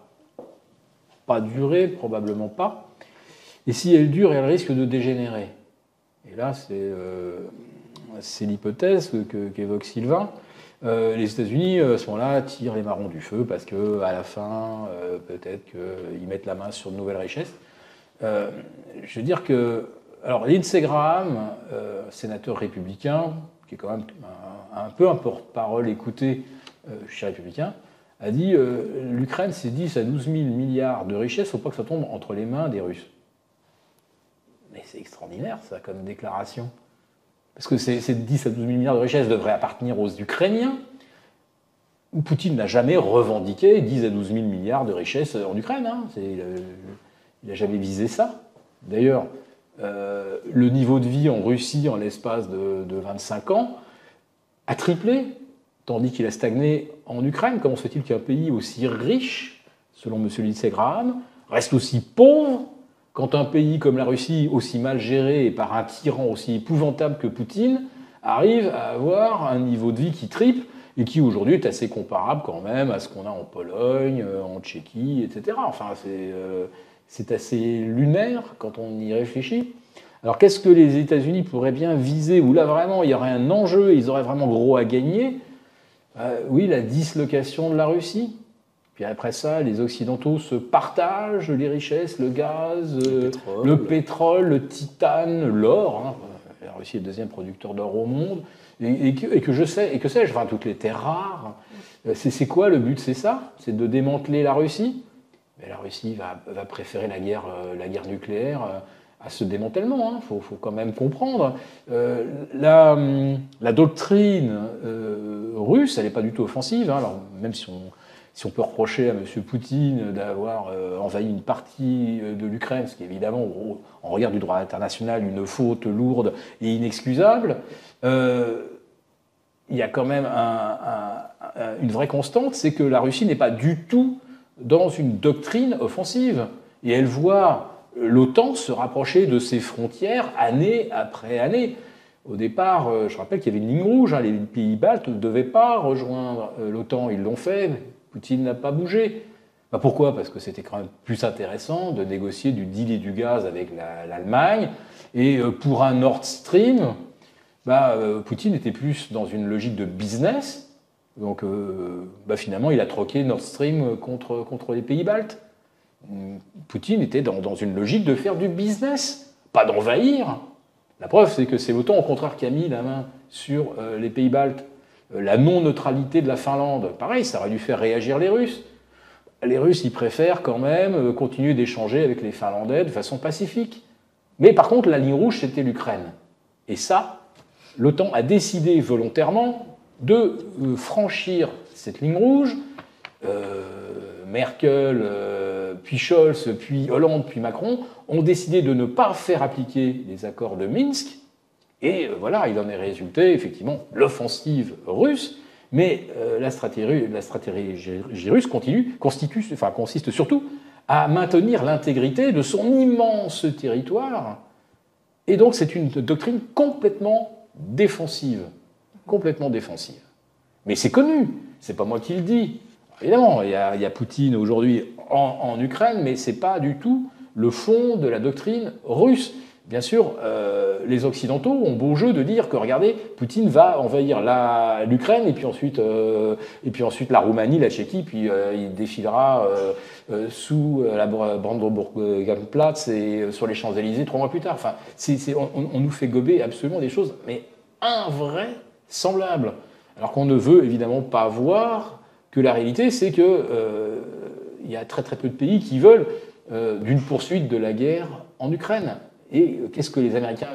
pas durer, probablement pas. Et si elle dure, elle risque de dégénérer. Et là, c'est l'hypothèse qu'évoque Sylvain. Les États-Unis, à ce moment-là, tirent les marrons du feu parce qu'à la fin, peut-être qu'ils mettent la main sur de nouvelles richesses. Je veux dire que... Alors, Lindsey Graham, sénateur républicain, qui est quand même un peu un porte-parole écouté chez les Républicains, a dit l'Ukraine, c'est 10 à 12 000 milliards de richesses, il ne faut pas que ça tombe entre les mains des Russes. Mais c'est extraordinaire, ça, comme déclaration. Parce que ces 10 à 12 000 milliards de richesses devraient appartenir aux Ukrainiens. Poutine n'a jamais revendiqué 10 à 12 000 milliards de richesses en Ukraine. Il n'a jamais visé ça. D'ailleurs, le niveau de vie en Russie, en l'espace de 25 ans, a triplé, tandis qu'il a stagné en Ukraine. Comment se fait-il qu'un pays aussi riche, selon M. Lindsey Graham, reste aussi pauvre quand un pays comme la Russie, aussi mal géré et par un tyran aussi épouvantable que Poutine, arrive à avoir un niveau de vie qui triple et qui aujourd'hui est assez comparable quand même à ce qu'on a en Pologne, en Tchéquie, etc. Enfin, c'est assez lunaire quand on y réfléchit. Alors qu'est-ce que les États-Unis pourraient bien viser, où là vraiment il y aurait un enjeu, ils auraient vraiment gros à gagner? Oui, la dislocation de la Russie. Puis après ça, les Occidentaux se partagent les richesses, le gaz, le pétrole, le titane, l'or. La Russie est le deuxième producteur d'or au monde. Et que sais-je, enfin, toutes les terres rares. C'est quoi le but? C'est ça? C'est de démanteler la Russie? Mais la Russie va préférer la guerre nucléaire à ce démantèlement. Faut quand même comprendre. La doctrine russe, elle n'est pas du tout offensive. Alors, même si on peut reprocher à M. Poutine d'avoir envahi une partie de l'Ukraine, ce qui est évidemment, en regard du droit international, une faute lourde et inexcusable, il y a quand même une vraie constante, c'est que la Russie n'est pas du tout dans une doctrine offensive. Et elle voit l'OTAN se rapprocher de ses frontières année après année. Au départ, je rappelle qu'il y avait une ligne rouge, les pays baltes ne devaient pas rejoindre l'OTAN, ils l'ont fait, Poutine n'a pas bougé. Pourquoi? Parce que c'était quand même plus intéressant de négocier du deal et du gaz avec l'Allemagne. Et pour un Nord Stream, Poutine était plus dans une logique de business. Donc finalement, il a troqué Nord Stream contre les pays baltes. Poutine était dans une logique de faire du business, pas d'envahir. La preuve, c'est que c'est l'OTAN, au contraire, qui a mis la main sur les pays baltes. La non-neutralité de la Finlande, pareil, ça aurait dû faire réagir les Russes. Les Russes, ils préfèrent quand même continuer d'échanger avec les Finlandais de façon pacifique. Mais par contre, la ligne rouge, c'était l'Ukraine. Et ça, l'OTAN a décidé volontairement de franchir cette ligne rouge. Merkel, puis Scholz, puis Hollande, puis Macron ont décidé de ne pas faire appliquer les accords de Minsk. Et voilà, il en est résulté effectivement l'offensive russe. Mais la stratégie russe consiste surtout à maintenir l'intégrité de son immense territoire. Et donc c'est une doctrine complètement défensive. Complètement défensive. Mais c'est connu, c'est pas moi qui le dis. Évidemment, il y a Poutine aujourd'hui en Ukraine, mais ce n'est pas du tout le fond de la doctrine russe. Bien sûr, les Occidentaux ont beau jeu de dire que, regardez, Poutine va envahir l'Ukraine, et puis ensuite la Roumanie, la Tchéquie, puis il défilera sous la Brandenburg-Platz et sur les Champs-Élysées 3 mois plus tard. Enfin, on nous fait gober absolument des choses, mais invraisemblables. Alors qu'on ne veut évidemment pas voir que la réalité, c'est qu'il y a très très peu de pays qui veulent d'une poursuite de la guerre en Ukraine. Et qu'est-ce que les Américains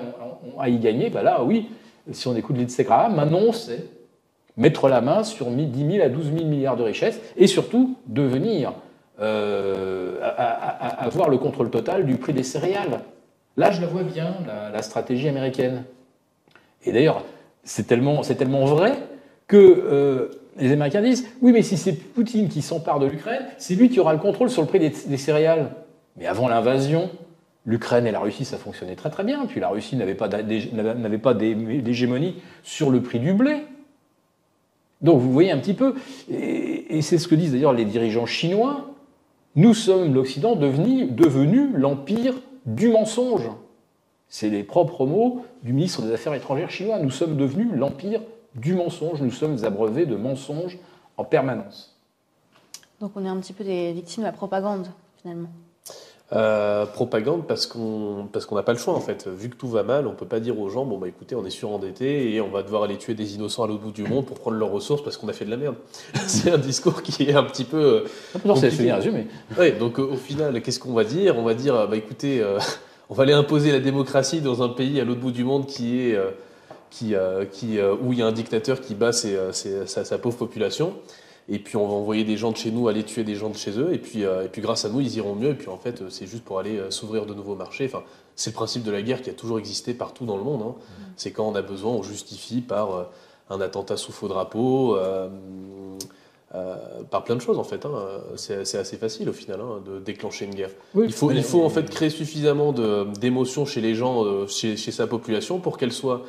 ont à y gagner? Là, oui, si on écoute Lindsey Graham, maintenant, c'est mettre la main sur 10 000 à 12 000 milliards de richesses et surtout devenir avoir le contrôle total du prix des céréales. Là, je la vois bien, la stratégie américaine. Et d'ailleurs, c'est tellement vrai que les Américains disent « Oui, mais si c'est Poutine qui s'empare de l'Ukraine, c'est lui qui aura le contrôle sur le prix des céréales. » Mais avant l'invasion, l'Ukraine et la Russie, ça fonctionnait très très bien. Puis la Russie n'avait pas d'hégémonie sur le prix du blé. Donc vous voyez un petit peu, et c'est ce que disent d'ailleurs les dirigeants chinois, nous sommes l'Occident devenu l'empire du mensonge. C'est les propres mots du ministre des Affaires étrangères chinois. Nous sommes devenus l'empire du mensonge, nous sommes abreuvés de mensonges en permanence. Donc on est un petit peu des victimes de la propagande, finalement. Propagande parce qu'on n'a pas le choix en fait. Vu que tout va mal, on peut pas dire aux gens bon écoutez on est surendetté et on va devoir aller tuer des innocents à l'autre bout du monde pour prendre leurs ressources parce qu'on a fait de la merde. C'est un discours qui est un petit peu c'est bien résumé. Ouais, donc au final qu'est-ce qu'on va dire? On va dire écoutez on va aller imposer la démocratie dans un pays à l'autre bout du monde où il y a un dictateur qui bat sa pauvre population. Et puis on va envoyer des gens de chez nous aller tuer des gens de chez eux, et puis grâce à nous ils iront mieux, et puis en fait c'est juste pour aller s'ouvrir de nouveaux marchés. Enfin, c'est le principe de la guerre qui a toujours existé partout dans le monde. C'est quand on a besoin, on justifie par un attentat sous faux drapeau, par plein de choses en fait. C'est assez facile au final de déclencher une guerre. Oui, il faut en fait créer suffisamment d'émotions chez les gens, chez sa population pour qu'elle soit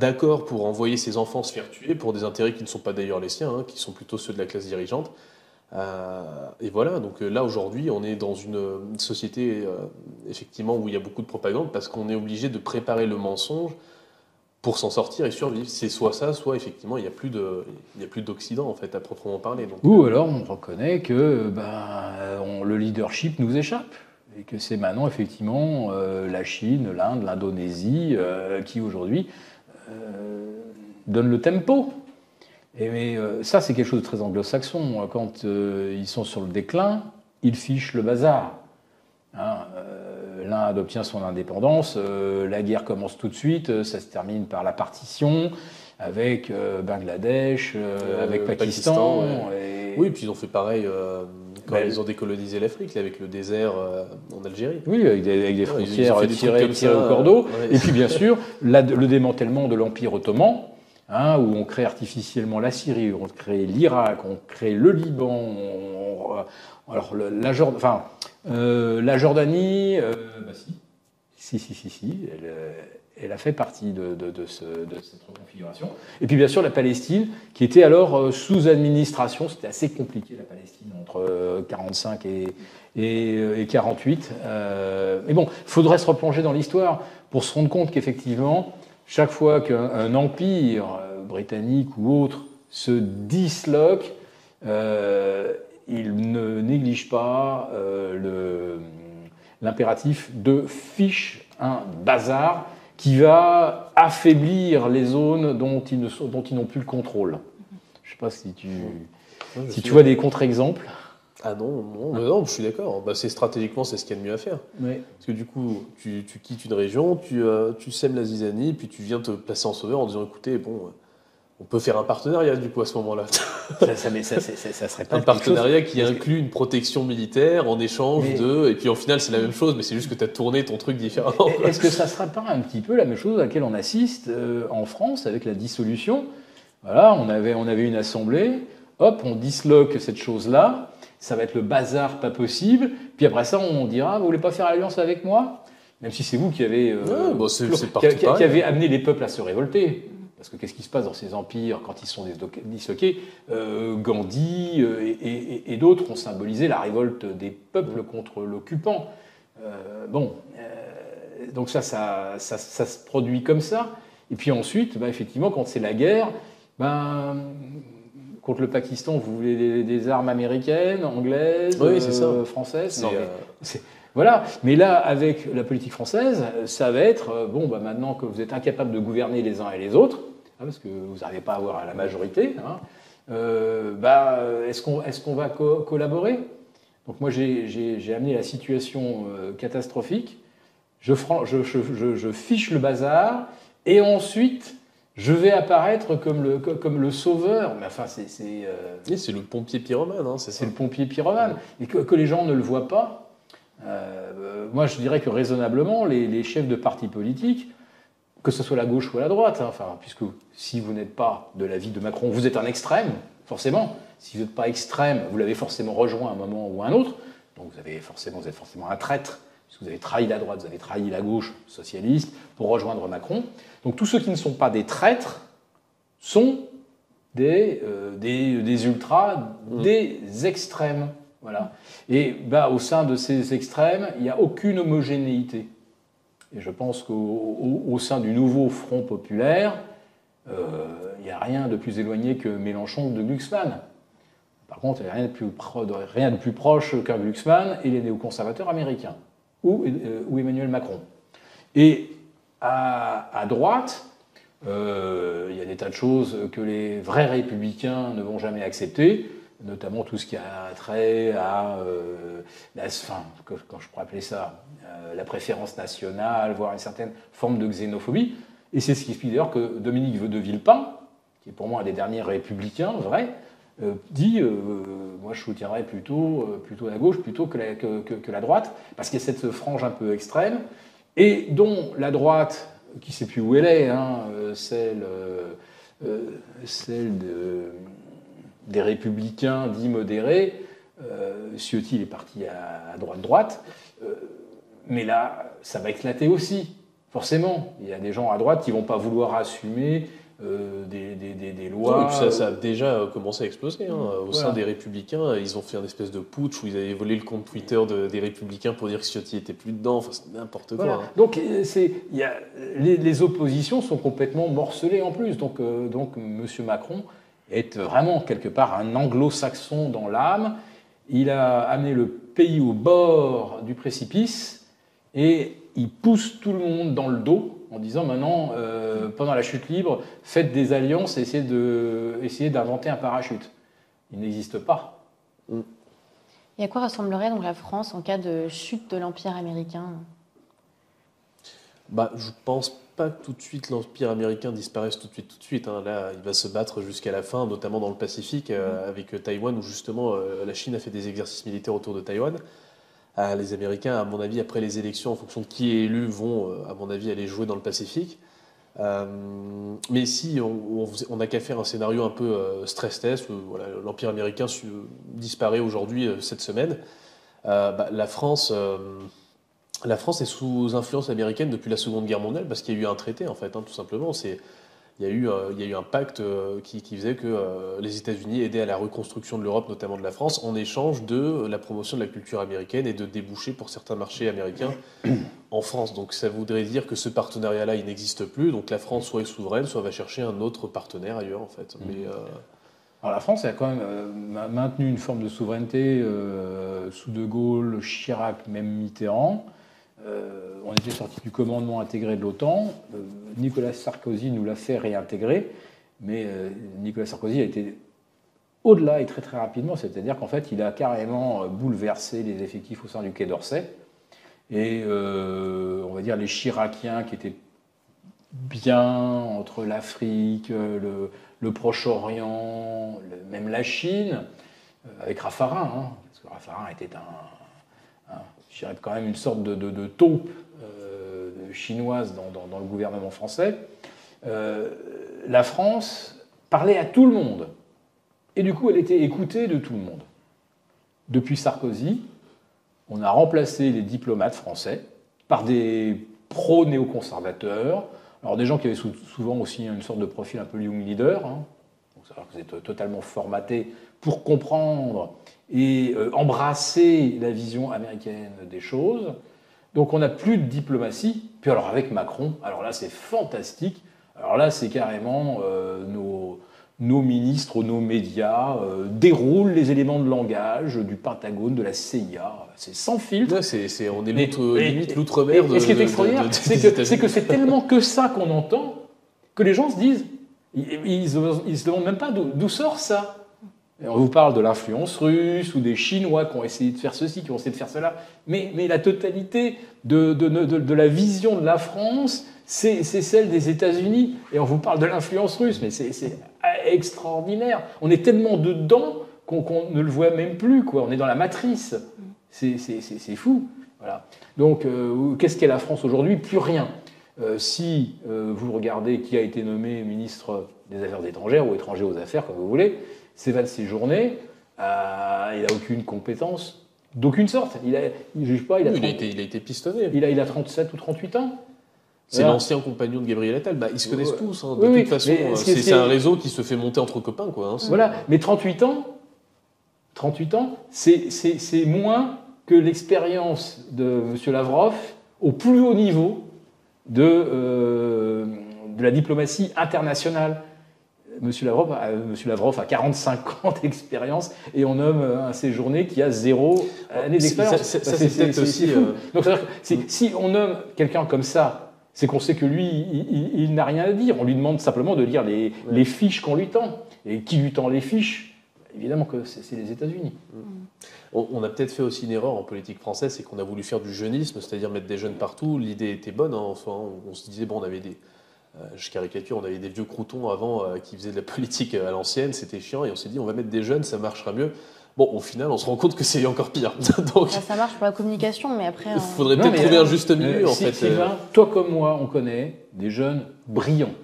d'accord pour envoyer ses enfants se faire tuer pour des intérêts qui ne sont pas d'ailleurs les siens, qui sont plutôt ceux de la classe dirigeante. Et voilà, donc là aujourd'hui on est dans une société effectivement où il y a beaucoup de propagande parce qu'on est obligé de préparer le mensonge pour s'en sortir et survivre. C'est soit ça, soit effectivement il n'y a plus d'Occident en fait à proprement parler. Donc, ou alors on reconnaît que le leadership nous échappe. Et que c'est maintenant effectivement la Chine, l'Inde, l'Indonésie qui aujourd'hui donnent le tempo. Mais ça, c'est quelque chose de très anglo-saxon. Quand ils sont sur le déclin, ils fichent le bazar. L'Inde obtient son indépendance, la guerre commence tout de suite, ça se termine par la partition avec Bangladesh, avec Pakistan. Ouais. Oui, puis ils ont fait pareil quand ils ont décolonisé l'Afrique, avec le désert en Algérie. Oui, avec des frontières tirées au cordeau. Et puis bien sûr, le démantèlement de l'Empire ottoman, où on crée artificiellement la Syrie, on crée l'Irak, on crée le Liban, la Jordanie, si, elle a fait partie de cette reconfiguration. Et puis bien sûr la Palestine, qui était alors sous administration. C'était assez compliqué la Palestine entre 1945 et 1948. Mais bon, il faudrait se replonger dans l'histoire pour se rendre compte qu'effectivement, chaque fois qu'un empire britannique ou autre se disloque, il ne néglige pas l'impératif de fiche un bazar qui va affaiblir les zones dont ils n'ont plus le contrôle. Je ne sais pas si tu vois des contre-exemples. Ah non, je suis d'accord. Bah, stratégiquement, c'est ce qu'il y a de mieux à faire. Oui. Parce que du coup, tu quittes une région, tu sèmes la zizanie, puis tu viens te placer en sauveur en disant, écoutez, bon, on peut faire un partenariat du coup à ce moment-là. Ça serait pas un partenariat qui inclut une protection militaire en échange et puis en final c'est la même chose, mais c'est juste que tu as tourné ton truc différemment. Est-ce que ça ne sera pas un petit peu la même chose à laquelle on assiste en France avec la dissolution? Voilà, on avait une assemblée, hop, on disloque cette chose-là, ça va être le bazar pas possible, puis après ça on dira, vous voulez pas faire alliance avec moi? Même si c'est vous qui avez qui avez amené les peuples à se révolter. Parce que qu'est-ce qui se passe dans ces empires quand ils sont disloqués? Gandhi et d'autres ont symbolisé la révolte des peuples contre l'occupant. Donc ça se produit comme ça. Et puis ensuite, effectivement, quand c'est la guerre, contre le Pakistan, vous voulez des armes américaines, anglaises, françaises? Voilà, mais là, avec la politique française, ça va être, maintenant que vous êtes incapables de gouverner les uns et les autres, parce que vous n'arrivez pas à avoir la majorité, est-ce qu'on va collaborer? Donc moi, j'ai amené la situation catastrophique, je fiche le bazar, et ensuite, je vais apparaître comme le sauveur. Mais enfin, c'est le pompier pyromane, c'est le pompier pyromane. Et que les gens ne le voient pas. Moi, je dirais que raisonnablement, les chefs de partis politiques, que ce soit la gauche ou la droite, puisque si vous n'êtes pas de l'avis de Macron, vous êtes un extrême, forcément. Si vous n'êtes pas extrême, vous l'avez forcément rejoint à un moment ou à un autre. Donc vous êtes forcément un traître, puisque vous avez trahi la droite, vous avez trahi la gauche socialiste pour rejoindre Macron. Donc tous ceux qui ne sont pas des traîtres sont des ultras, des extrêmes. Voilà. Et au sein de ces extrêmes, il n'y a aucune homogénéité. Et je pense qu'au sein du nouveau Front populaire, il n'y a rien de plus éloigné que Mélenchon ou de Glucksmann. Par contre, il n'y a rien de plus proche qu'un Glucksmann et les néoconservateurs américains, ou Emmanuel Macron. Et à droite, il y a des tas de choses que les vrais républicains ne vont jamais accepter, notamment tout ce qui a trait à, quand je pourrais appeler ça, la préférence nationale, voire une certaine forme de xénophobie. Et c'est ce qui explique d'ailleurs que Dominique de Villepin, qui est pour moi un des derniers républicains vrais, dit moi je soutiendrais plutôt la gauche plutôt que la droite, parce qu'il y a cette frange un peu extrême, et dont la droite, qui ne sait plus où elle est, celle des républicains dits modérés, Ciotti il est parti à droite, mais là, ça va éclater aussi, forcément. Il y a des gens à droite qui ne vont pas vouloir assumer des lois. Et puis ça a déjà commencé à exploser. Au sein des Républicains, ils ont fait un espèce de putsch où ils avaient volé le compte Twitter des Républicains pour dire que Ciotti n'était plus dedans. Enfin, c'est n'importe quoi. Donc, les oppositions sont complètement morcelées en plus. Donc M. Macron est vraiment quelque part un anglo-saxon dans l'âme. Il a amené le pays au bord du précipice et il pousse tout le monde dans le dos en disant maintenant, pendant la chute libre, faites des alliances et essayez d'inventer un parachute. Il n'existe pas. Et à quoi ressemblerait donc la France en cas de chute de l'Empire américain? Je pense pas que tout de suite l'Empire américain disparaisse tout de suite. Là, il va se battre jusqu'à la fin, notamment dans le Pacifique, avec Taïwan, où justement la Chine a fait des exercices militaires autour de Taïwan. Les Américains, à mon avis, après les élections, en fonction de qui est élu, vont, à mon avis, aller jouer dans le Pacifique. Mais si on n'a qu'à faire un scénario un peu stress test, l'Empire américain disparaît aujourd'hui, cette semaine, la France La France est sous influence américaine depuis la Seconde Guerre mondiale parce qu'il y a eu un traité, en fait, tout simplement. Il y a eu un pacte qui faisait que les États-Unis aidaient à la reconstruction de l'Europe, notamment de la France, en échange de la promotion de la culture américaine et de débouchés pour certains marchés américains en France. Donc ça voudrait dire que ce partenariat-là, il n'existe plus. Donc la France soit est souveraine, soit va chercher un autre partenaire ailleurs, en fait. Mais, alors la France a quand même maintenu une forme de souveraineté sous De Gaulle, Chirac, même Mitterrand. On était sorti du commandement intégré de l'OTAN. Nicolas Sarkozy nous l'a fait réintégrer, mais Nicolas Sarkozy a été au-delà et très très rapidement, c'est-à-dire qu'en fait il a carrément bouleversé les effectifs au sein du Quai d'Orsay. Et on va dire les Chiraciens qui étaient bien entre l'Afrique, le Proche-Orient, même la Chine, avec Raffarin, parce que Raffarin était je dirais quand même une sorte de taupe chinoise dans le gouvernement français. La France parlait à tout le monde. Et du coup, elle était écoutée de tout le monde. Depuis Sarkozy, on a remplacé les diplomates français par des pro-néoconservateurs. Alors des gens qui avaient souvent aussi une sorte de profil un peu young leader. Donc c'est-à-dire que vous êtes totalement formaté pour comprendre et embrasser la vision américaine des choses. Donc on n'a plus de diplomatie. Puis alors avec Macron, alors là c'est fantastique. Alors là c'est carrément nos ministres ou nos médias déroulent les éléments de langage du Pentagone, de la CIA. C'est sans filtre. Ouais, on est limite l'outre-mer. Et ce qui est extraordinaire, c'est que c'est tellement que ça qu'on entend que les gens se disent, ils se demandent même pas d'où sort ça. Et on vous parle de l'influence russe ou des Chinois qui ont essayé de faire ceci, qui ont essayé de faire cela. Mais la totalité de la vision de la France, c'est celle des États-Unis. Et on vous parle de l'influence russe, mais c'est extraordinaire. On est tellement dedans qu'on ne le voit même plus, quoi. On est dans la matrice. C'est fou. Voilà. Donc, qu'est-ce qu'est la France aujourd'hui? Plus rien. Si vous regardez qui a été nommé ministre des Affaires étrangères ou étranger aux affaires, comme vous voulez, Stéphane Séjourné, il n'a aucune compétence d'aucune sorte. Il a été pistonné. Il a 37 ou 38 ans. C'est l'ancien compagnon de Gabriel Attal. Ils se connaissent tous. De toute façon, c'est un réseau qui se fait monter entre copains, quoi. Voilà, mais 38 ans, c'est moins que l'expérience de M. Lavrov au plus haut niveau de la diplomatie internationale. M. Lavrov a 45 ans d'expérience et on nomme un Séjourné qui a 0 année d'expérience. Ça, c'est peut-être aussi... Donc, c'est-à-dire que si on nomme quelqu'un comme ça, c'est qu'on sait que lui, il n'a rien à dire. On lui demande simplement de lire les fiches qu'on lui tend. Et qui lui tend les fiches? Évidemment que c'est les États-Unis. On a peut-être fait aussi une erreur en politique française, c'est qu'on a voulu faire du jeunisme, c'est-à-dire mettre des jeunes partout. L'idée était bonne, en soi. On se disait, on avait je caricature, on avait des vieux croutons avant qui faisaient de la politique à l'ancienne, c'était chiant, et on s'est dit, on va mettre des jeunes, ça marchera mieux. Bon, au final, on se rend compte que c'est encore pire. Donc, ça marche pour la communication, mais après... Il faudrait peut-être trouver un juste milieu, en fait. Sylvain, toi comme moi, on connaît des jeunes brillants.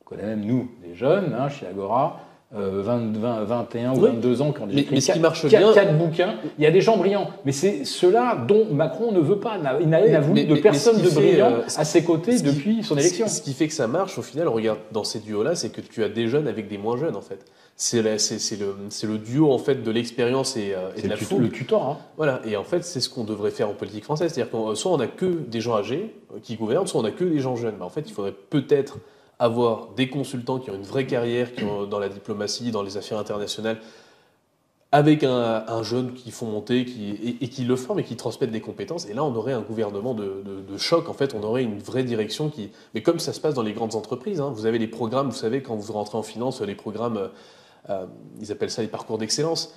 On connaît même, nous, des jeunes, chez Agora, 21 ou 22 ans qui ont déjà écrit 4 bouquins. Il y a des gens brillants, mais c'est ceux-là dont Macron ne veut pas. Il n'a voulu de personne de brillant à ses côtés depuis son élection. Ce qui fait que ça marche, au final, regarde, dans ces duos-là, c'est que tu as des jeunes avec des moins jeunes, en fait. C'est le duo, en fait, de l'expérience et de la foule. Le tutorat. Voilà, et en fait, c'est ce qu'on devrait faire en politique française. C'est-à-dire que soit on n'a que des gens âgés qui gouvernent, soit on n'a que des gens jeunes. En fait, il faudrait peut-être avoir des consultants qui ont une vraie carrière dans la diplomatie, dans les affaires internationales, avec un jeune qui font monter et qui le forme et qui transmettent des compétences. Et là, on aurait un gouvernement de choc. En fait, on aurait une vraie direction qui... Mais comme ça se passe dans les grandes entreprises, vous avez les programmes, vous savez, quand vous rentrez en finance, les programmes, ils appellent ça les parcours d'excellence,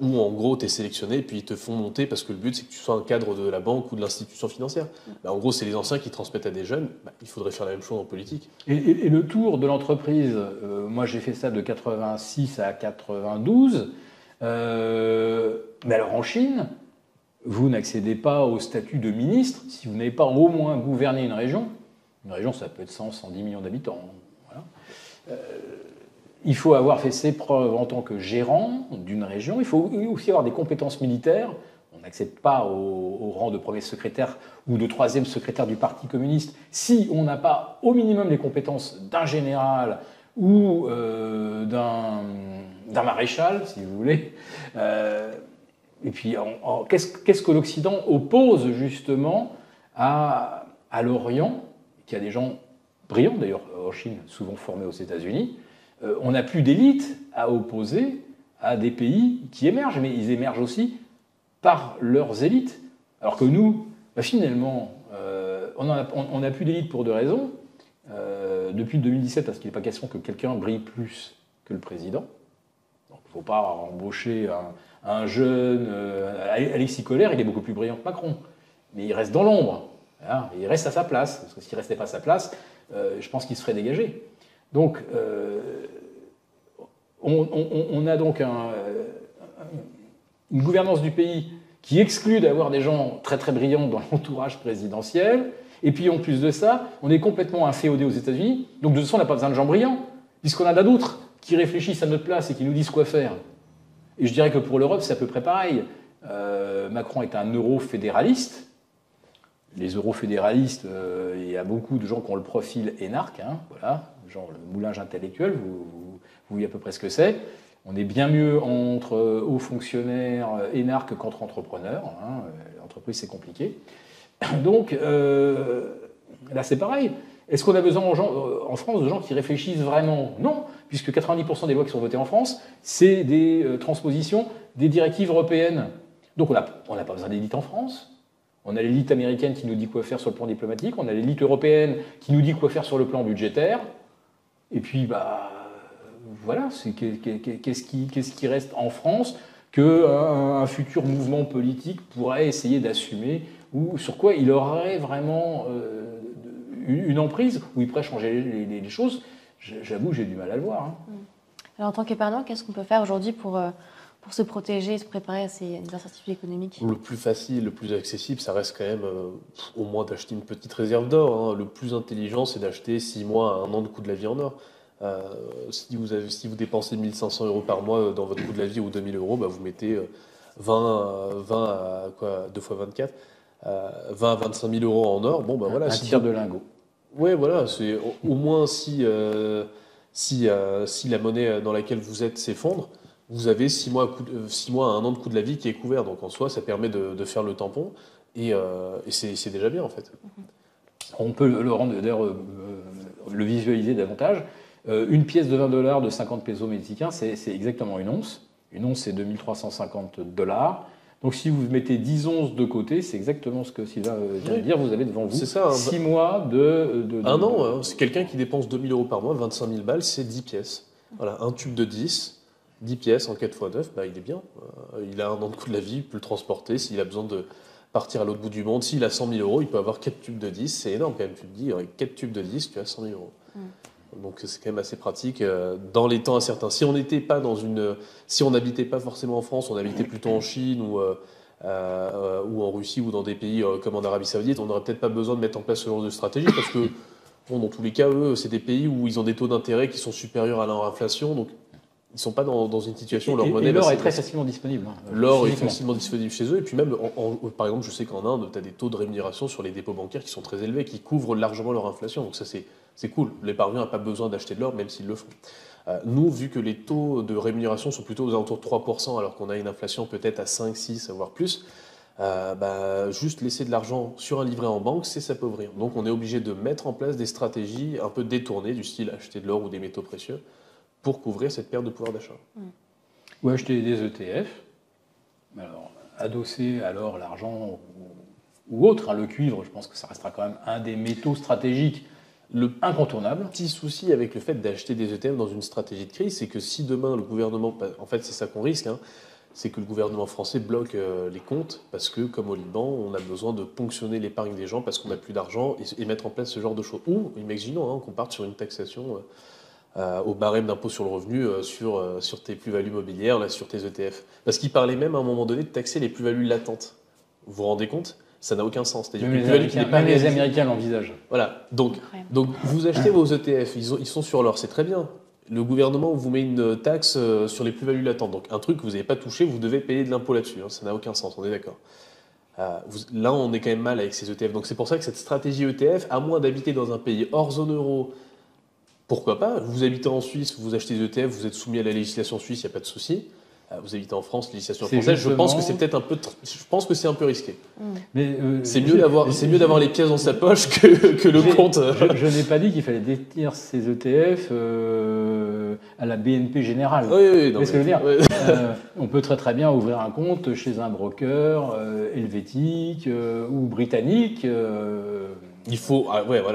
où en gros, tu es sélectionné et puis ils te font monter parce que le but, c'est que tu sois un cadre de la banque ou de l'institution financière. En gros, c'est les anciens qui transmettent à des jeunes. Il faudrait faire la même chose en politique. Et le tour de l'entreprise, moi j'ai fait ça de 86 à 92. Mais alors en Chine, vous n'accédez pas au statut de ministre si vous n'avez pas au moins gouverné une région. Une région, ça peut être 100, 110 millions d'habitants. Voilà. Il faut avoir fait ses preuves en tant que gérant d'une région. Il faut aussi avoir des compétences militaires. On on n'accède pas au rang de premier secrétaire ou de troisième secrétaire du Parti communiste si on n'a pas au minimum les compétences d'un général ou d'un maréchal, si vous voulez. Et puis, qu'est-ce que l'Occident oppose justement à l'Orient, qui a des gens brillants, d'ailleurs en Chine, souvent formés aux États-Unis. On n'a plus d'élite à opposer à des pays qui émergent, mais ils émergent aussi par leurs élites. Alors que nous, finalement, on n'a plus d'élite pour deux raisons. Depuis 2017, parce qu'il n'est pas question que quelqu'un brille plus que le président. Donc il ne faut pas embaucher un jeune... Alexis Kohler, il est beaucoup plus brillant que Macron. Mais il reste dans l'ombre. Voilà, il reste à sa place. Parce que s'il ne restait pas à sa place, je pense qu'il se ferait dégager. Donc, on a donc une gouvernance du pays qui exclut d'avoir des gens très très brillants dans l'entourage présidentiel. Et puis en plus de ça, on est complètement inféodé aux États-Unis. Donc de toute façon, on n'a pas besoin de gens brillants, puisqu'on en a d'autres qui réfléchissent à notre place et qui nous disent quoi faire. Et je dirais que pour l'Europe, c'est à peu près pareil. Macron est un euro-fédéraliste. Les euro-fédéralistes, il y a beaucoup de gens qui ont le profil énarque, hein, voilà, genre le moulage intellectuel, vous voyez à peu près ce que c'est. On est bien mieux entre hauts fonctionnaires énarques qu'entre entrepreneurs. Hein, l'entreprise, c'est compliqué. Donc, là, c'est pareil. Est-ce qu'on a besoin en France de gens qui réfléchissent vraiment? Non, puisque 90% des lois qui sont votées en France, c'est des transpositions des directives européennes. Donc, on n'a pas besoin d'élite en France. On a l'élite américaine qui nous dit quoi faire sur le plan diplomatique, on a l'élite européenne qui nous dit quoi faire sur le plan budgétaire. Et puis, voilà, qu'est-ce qui reste en France qu'un futur mouvement politique pourrait essayer d'assumer, ou sur quoi il aurait vraiment une emprise, où il pourrait changer les choses. J'avoue, j'ai du mal à le voir. Hein. Alors, en tant qu'épargnant, qu'est-ce qu'on peut faire aujourd'hui pour se protéger et se préparer à ces incertitudes économiques? Le plus facile, le plus accessible, ça reste quand même au moins d'acheter une petite réserve d'or. Hein. Le plus intelligent, c'est d'acheter 6 mois à 1 an de coût de la vie en or. Si vous dépensez 1 500 € par mois dans votre coût de la vie ou 2 000 €, vous mettez 20 à quoi, 2 fois 24, 20 à 25 000 € en or. Bon, voilà, un tiers de lingot. Ouais, voilà, c'est au moins si la monnaie dans laquelle vous êtes s'effondre, vous avez 6 mois à 1 an de coût de la vie qui est couvert. Donc en soi, ça permet de faire le tampon et c'est déjà bien en fait. On peut le rendre, d'ailleurs, le visualiser davantage. Une pièce de 20 $ de 50 pesos mexicains, c'est exactement une once. Une once, c'est 2350 $. Donc si vous mettez 10 onces de côté, c'est exactement ce que Sylvain vient de dire. Vous avez devant vous 6 mois de un an, hein, c'est quelqu'un qui dépense 2 000 € par mois, 25 000 balles, c'est 10 pièces. Voilà, un tube de 10 pièces en 4 x 9, il est bien. Il a 1 an de coût de la vie, il peut le transporter. S'il a besoin de partir à l'autre bout du monde, s'il a 100 000 €, il peut avoir 4 tubes de 10. C'est énorme quand même, tu te dis, avec 4 tubes de 10, tu as 100 000 €. Donc c'est quand même assez pratique dans les temps incertains. Si on n'habitait pas forcément en France, on habitait plutôt en Chine ou en Russie ou dans des pays comme en Arabie Saoudite, on n'aurait peut-être pas besoin de mettre en place ce genre de stratégie parce que dans tous les cas, eux, c'est des pays où ils ont des taux d'intérêt qui sont supérieurs à leur inflation, donc ils ne sont pas dans une situation où leur monnaie... Et l'or est très facilement disponible. L'or est facilement disponible chez eux. Et puis même, par exemple, je sais qu'en Inde, tu as des taux de rémunération sur les dépôts bancaires qui sont très élevés, qui couvrent largement leur inflation. Donc ça, c'est cool. L'épargnant n'a pas besoin d'acheter de l'or, même s'ils le font. Nous, vu que les taux de rémunération sont plutôt aux alentours de 3%, alors qu'on a une inflation peut-être à 5, 6, voire plus, juste laisser de l'argent sur un livret en banque, c'est s'appauvrir. Donc on est obligé de mettre en place des stratégies un peu détournées, du style acheter de l'or ou des métaux précieux, pour couvrir cette perte de pouvoir d'achat. Ou acheter des ETF, alors, adosser alors l'argent ou autre, hein, le cuivre, je pense que ça restera quand même un des métaux stratégiques incontournables. Le petit souci avec le fait d'acheter des ETF dans une stratégie de crise, c'est que si demain le gouvernement, en fait c'est ça qu'on risque, hein, c'est que le gouvernement français bloque les comptes parce que, comme au Liban, on a besoin de ponctionner l'épargne des gens parce qu'on n'a plus d'argent et mettre en place ce genre de choses. Ou, imaginons qu'on parte sur une taxation au barème d'impôt sur le revenu sur tes plus-values mobilières, là, sur tes ETF. Parce qu'il parlait même à un moment donné de taxer les plus-values latentes. Vous vous rendez compte ? Ça n'a aucun sens. Même les Américains l'envisagent. Voilà. Donc vous achetez vos ETF, ils sont sur l'or, c'est très bien. le gouvernement vous met une taxe sur les plus-values latentes. Donc un truc que vous n'avez pas touché, vous devez payer de l'impôt là-dessus. Ça n'a aucun sens, on est d'accord. Là, on est quand même mal avec ces ETF. Donc c'est pour ça que cette stratégie ETF, à moins d'habiter dans un pays hors zone euro, pourquoi pas? Vous habitez en Suisse, vous achetez des ETF, vous êtes soumis à la législation suisse, il n'y a pas de souci. Vous habitez en France, législation française. Je pense que c'est peut-être un peu, je pense que c'est un peu risqué. Mais c'est mieux d'avoir les pièces dans sa poche que le compte. Je n'ai pas dit qu'il fallait détenir ces ETF à la BNP Générale. Oui, non, ce que je veux dire. On peut très bien ouvrir un compte chez un broker helvétique ou britannique. Il faut,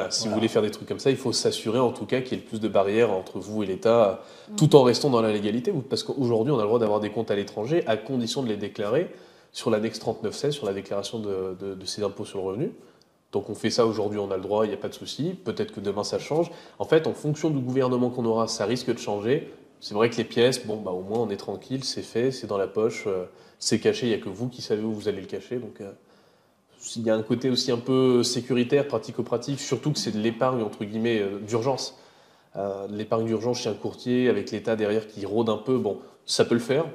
si vous voulez faire des trucs comme ça, il faut s'assurer en tout cas qu'il y ait le plus de barrières entre vous et l'État, tout en restant dans la légalité. Parce qu'aujourd'hui, on a le droit d'avoir des comptes à l'étranger à condition de les déclarer sur l'annexe 39.16, sur la déclaration de ses impôts sur le revenu. Donc on fait ça aujourd'hui, on a le droit, il n'y a pas de souci. Peut-être que demain ça change. En fait, en fonction du gouvernement qu'on aura, ça risque de changer. C'est vrai que les pièces, au moins on est tranquille, c'est fait, c'est dans la poche, c'est caché, il n'y a que vous qui savez où vous allez le cacher. Donc il y a un côté aussi un peu sécuritaire, pratico-pratique, surtout que c'est de l'épargne entre guillemets d'urgence. L'épargne d'urgence chez un courtier avec l'État derrière qui rôde un peu, ça peut le faire,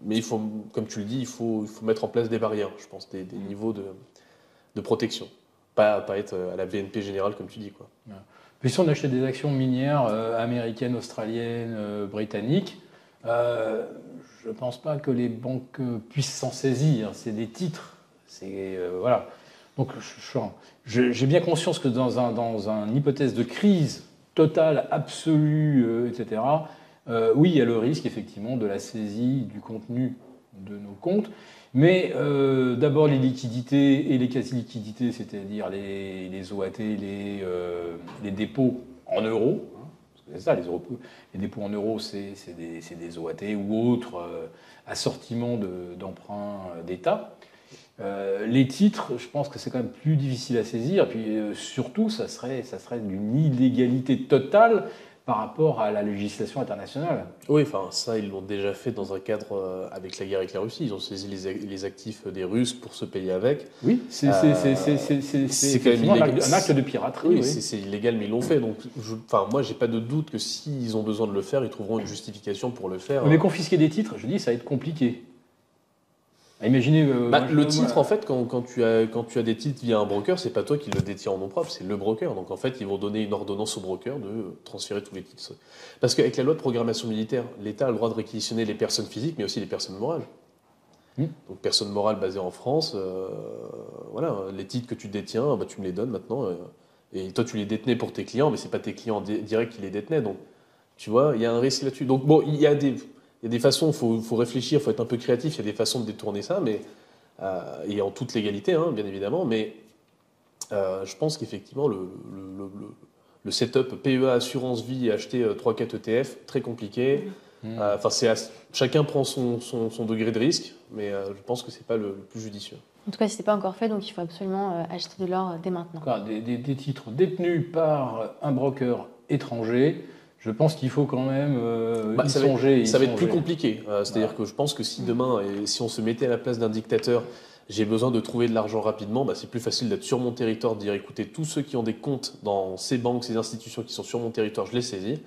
mais il faut, comme tu le dis, il faut mettre en place des barrières, je pense, des niveaux de protection. Pas être à la BNP Générale comme tu dis, quoi. Puis si on achète des actions minières américaines, australiennes, britanniques, je ne pense pas que les banques puissent s'en saisir. C'est des titres. Voilà. Donc j'ai bien conscience que dans une hypothèse de crise totale, absolue, etc., oui, il y a le risque effectivement de la saisie du contenu de nos comptes. Mais d'abord les liquidités et les quasi-liquidités, c'est-à-dire les OAT, les dépôts en euros. C'est ça, les dépôts en euros, c'est des OAT ou autres assortiments d'emprunts d'État. Les titres, je pense que c'est quand même plus difficile à saisir. Et puis surtout, ça serait d'une illégalité totale par rapport à la législation internationale. Oui, enfin ça, ils l'ont déjà fait dans un cadre avec la guerre avec la Russie. Ils ont saisi les actifs des Russes pour se payer avec. Oui, c'est quand même un acte de piraterie. Oui, oui. C'est illégal, mais ils l'ont fait. Donc, moi, j'ai pas de doute que s'ils ont besoin de le faire, ils trouveront une justification pour le faire. Mais confisquer des titres, je dis, ça va être compliqué. Imaginez. Le titre, en fait, quand tu as des titres via un broker, c'est pas toi qui le détiens en nom propre, c'est le broker. Donc en fait, ils vont donner une ordonnance au broker de transférer tous les titres. Parce qu'avec la loi de programmation militaire, l'État a le droit de réquisitionner les personnes physiques, mais aussi les personnes morales. Donc personne morale basée en France, les titres que tu détiens, tu me les donnes maintenant. Et toi, tu les détenais pour tes clients, mais c'est pas tes clients directs qui les détenaient. Donc tu vois, il y a un risque là-dessus. Donc il y a des façons, il faut réfléchir, il faut être un peu créatif, il y a des façons de détourner ça, mais, et en toute légalité, bien évidemment, mais je pense qu'effectivement, le setup PEA, assurance vie, et acheter 3-4 ETF, très compliqué. Chacun prend son degré de risque, mais je pense que ce n'est pas le plus judicieux. En tout cas, si ce n'est pas encore fait, donc il faut absolument acheter de l'or dès maintenant. Des titres détenus par un broker étranger. Je pense qu'il faut quand même y songer. Ça va être plus compliqué. C'est-à-dire que je pense que si demain, si on se mettait à la place d'un dictateur, j'ai besoin de trouver de l'argent rapidement, c'est plus facile d'être sur mon territoire, de dire écoutez, tous ceux qui ont des comptes dans ces banques, ces institutions qui sont sur mon territoire, je les saisis,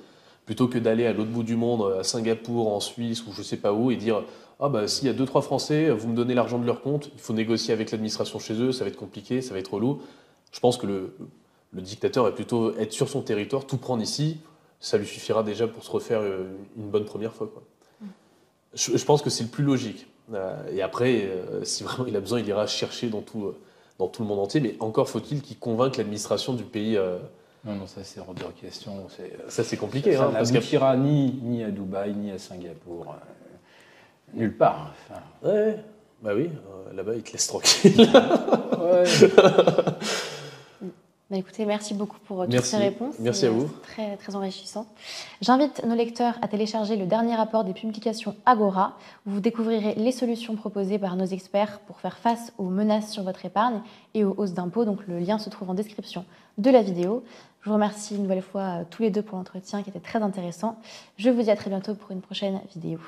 plutôt que d'aller à l'autre bout du monde, à Singapour, en Suisse ou je ne sais pas où, et dire s'il y a 2-3 Français, vous me donnez l'argent de leur compte, il faut négocier avec l'administration chez eux, ça va être compliqué, ça va être relou. Je pense que le dictateur va plutôt être sur son territoire, tout prendre ici. Ça lui suffira déjà pour se refaire une bonne première fois, quoi. Je pense que c'est le plus logique. Et après, si vraiment il a besoin, il ira chercher dans tout le monde entier. Mais encore faut-il qu'il convainque l'administration du pays. Non, ça c'est hors de question. Ça c'est compliqué. Ça n'aboutira ni à Dubaï, ni à Singapour. Nulle part. Enfin. Ouais, bah oui, là-bas ils te laissent tranquille. Ouais. Écoutez, merci beaucoup pour toutes ces réponses. Merci à vous. Très, très enrichissant. J'invite nos lecteurs à télécharger le dernier rapport des publications Agora, où vous découvrirez les solutions proposées par nos experts pour faire face aux menaces sur votre épargne et aux hausses d'impôts. Donc le lien se trouve en description de la vidéo. Je vous remercie une nouvelle fois tous les deux pour l'entretien qui était très intéressant. Je vous dis à très bientôt pour une prochaine vidéo.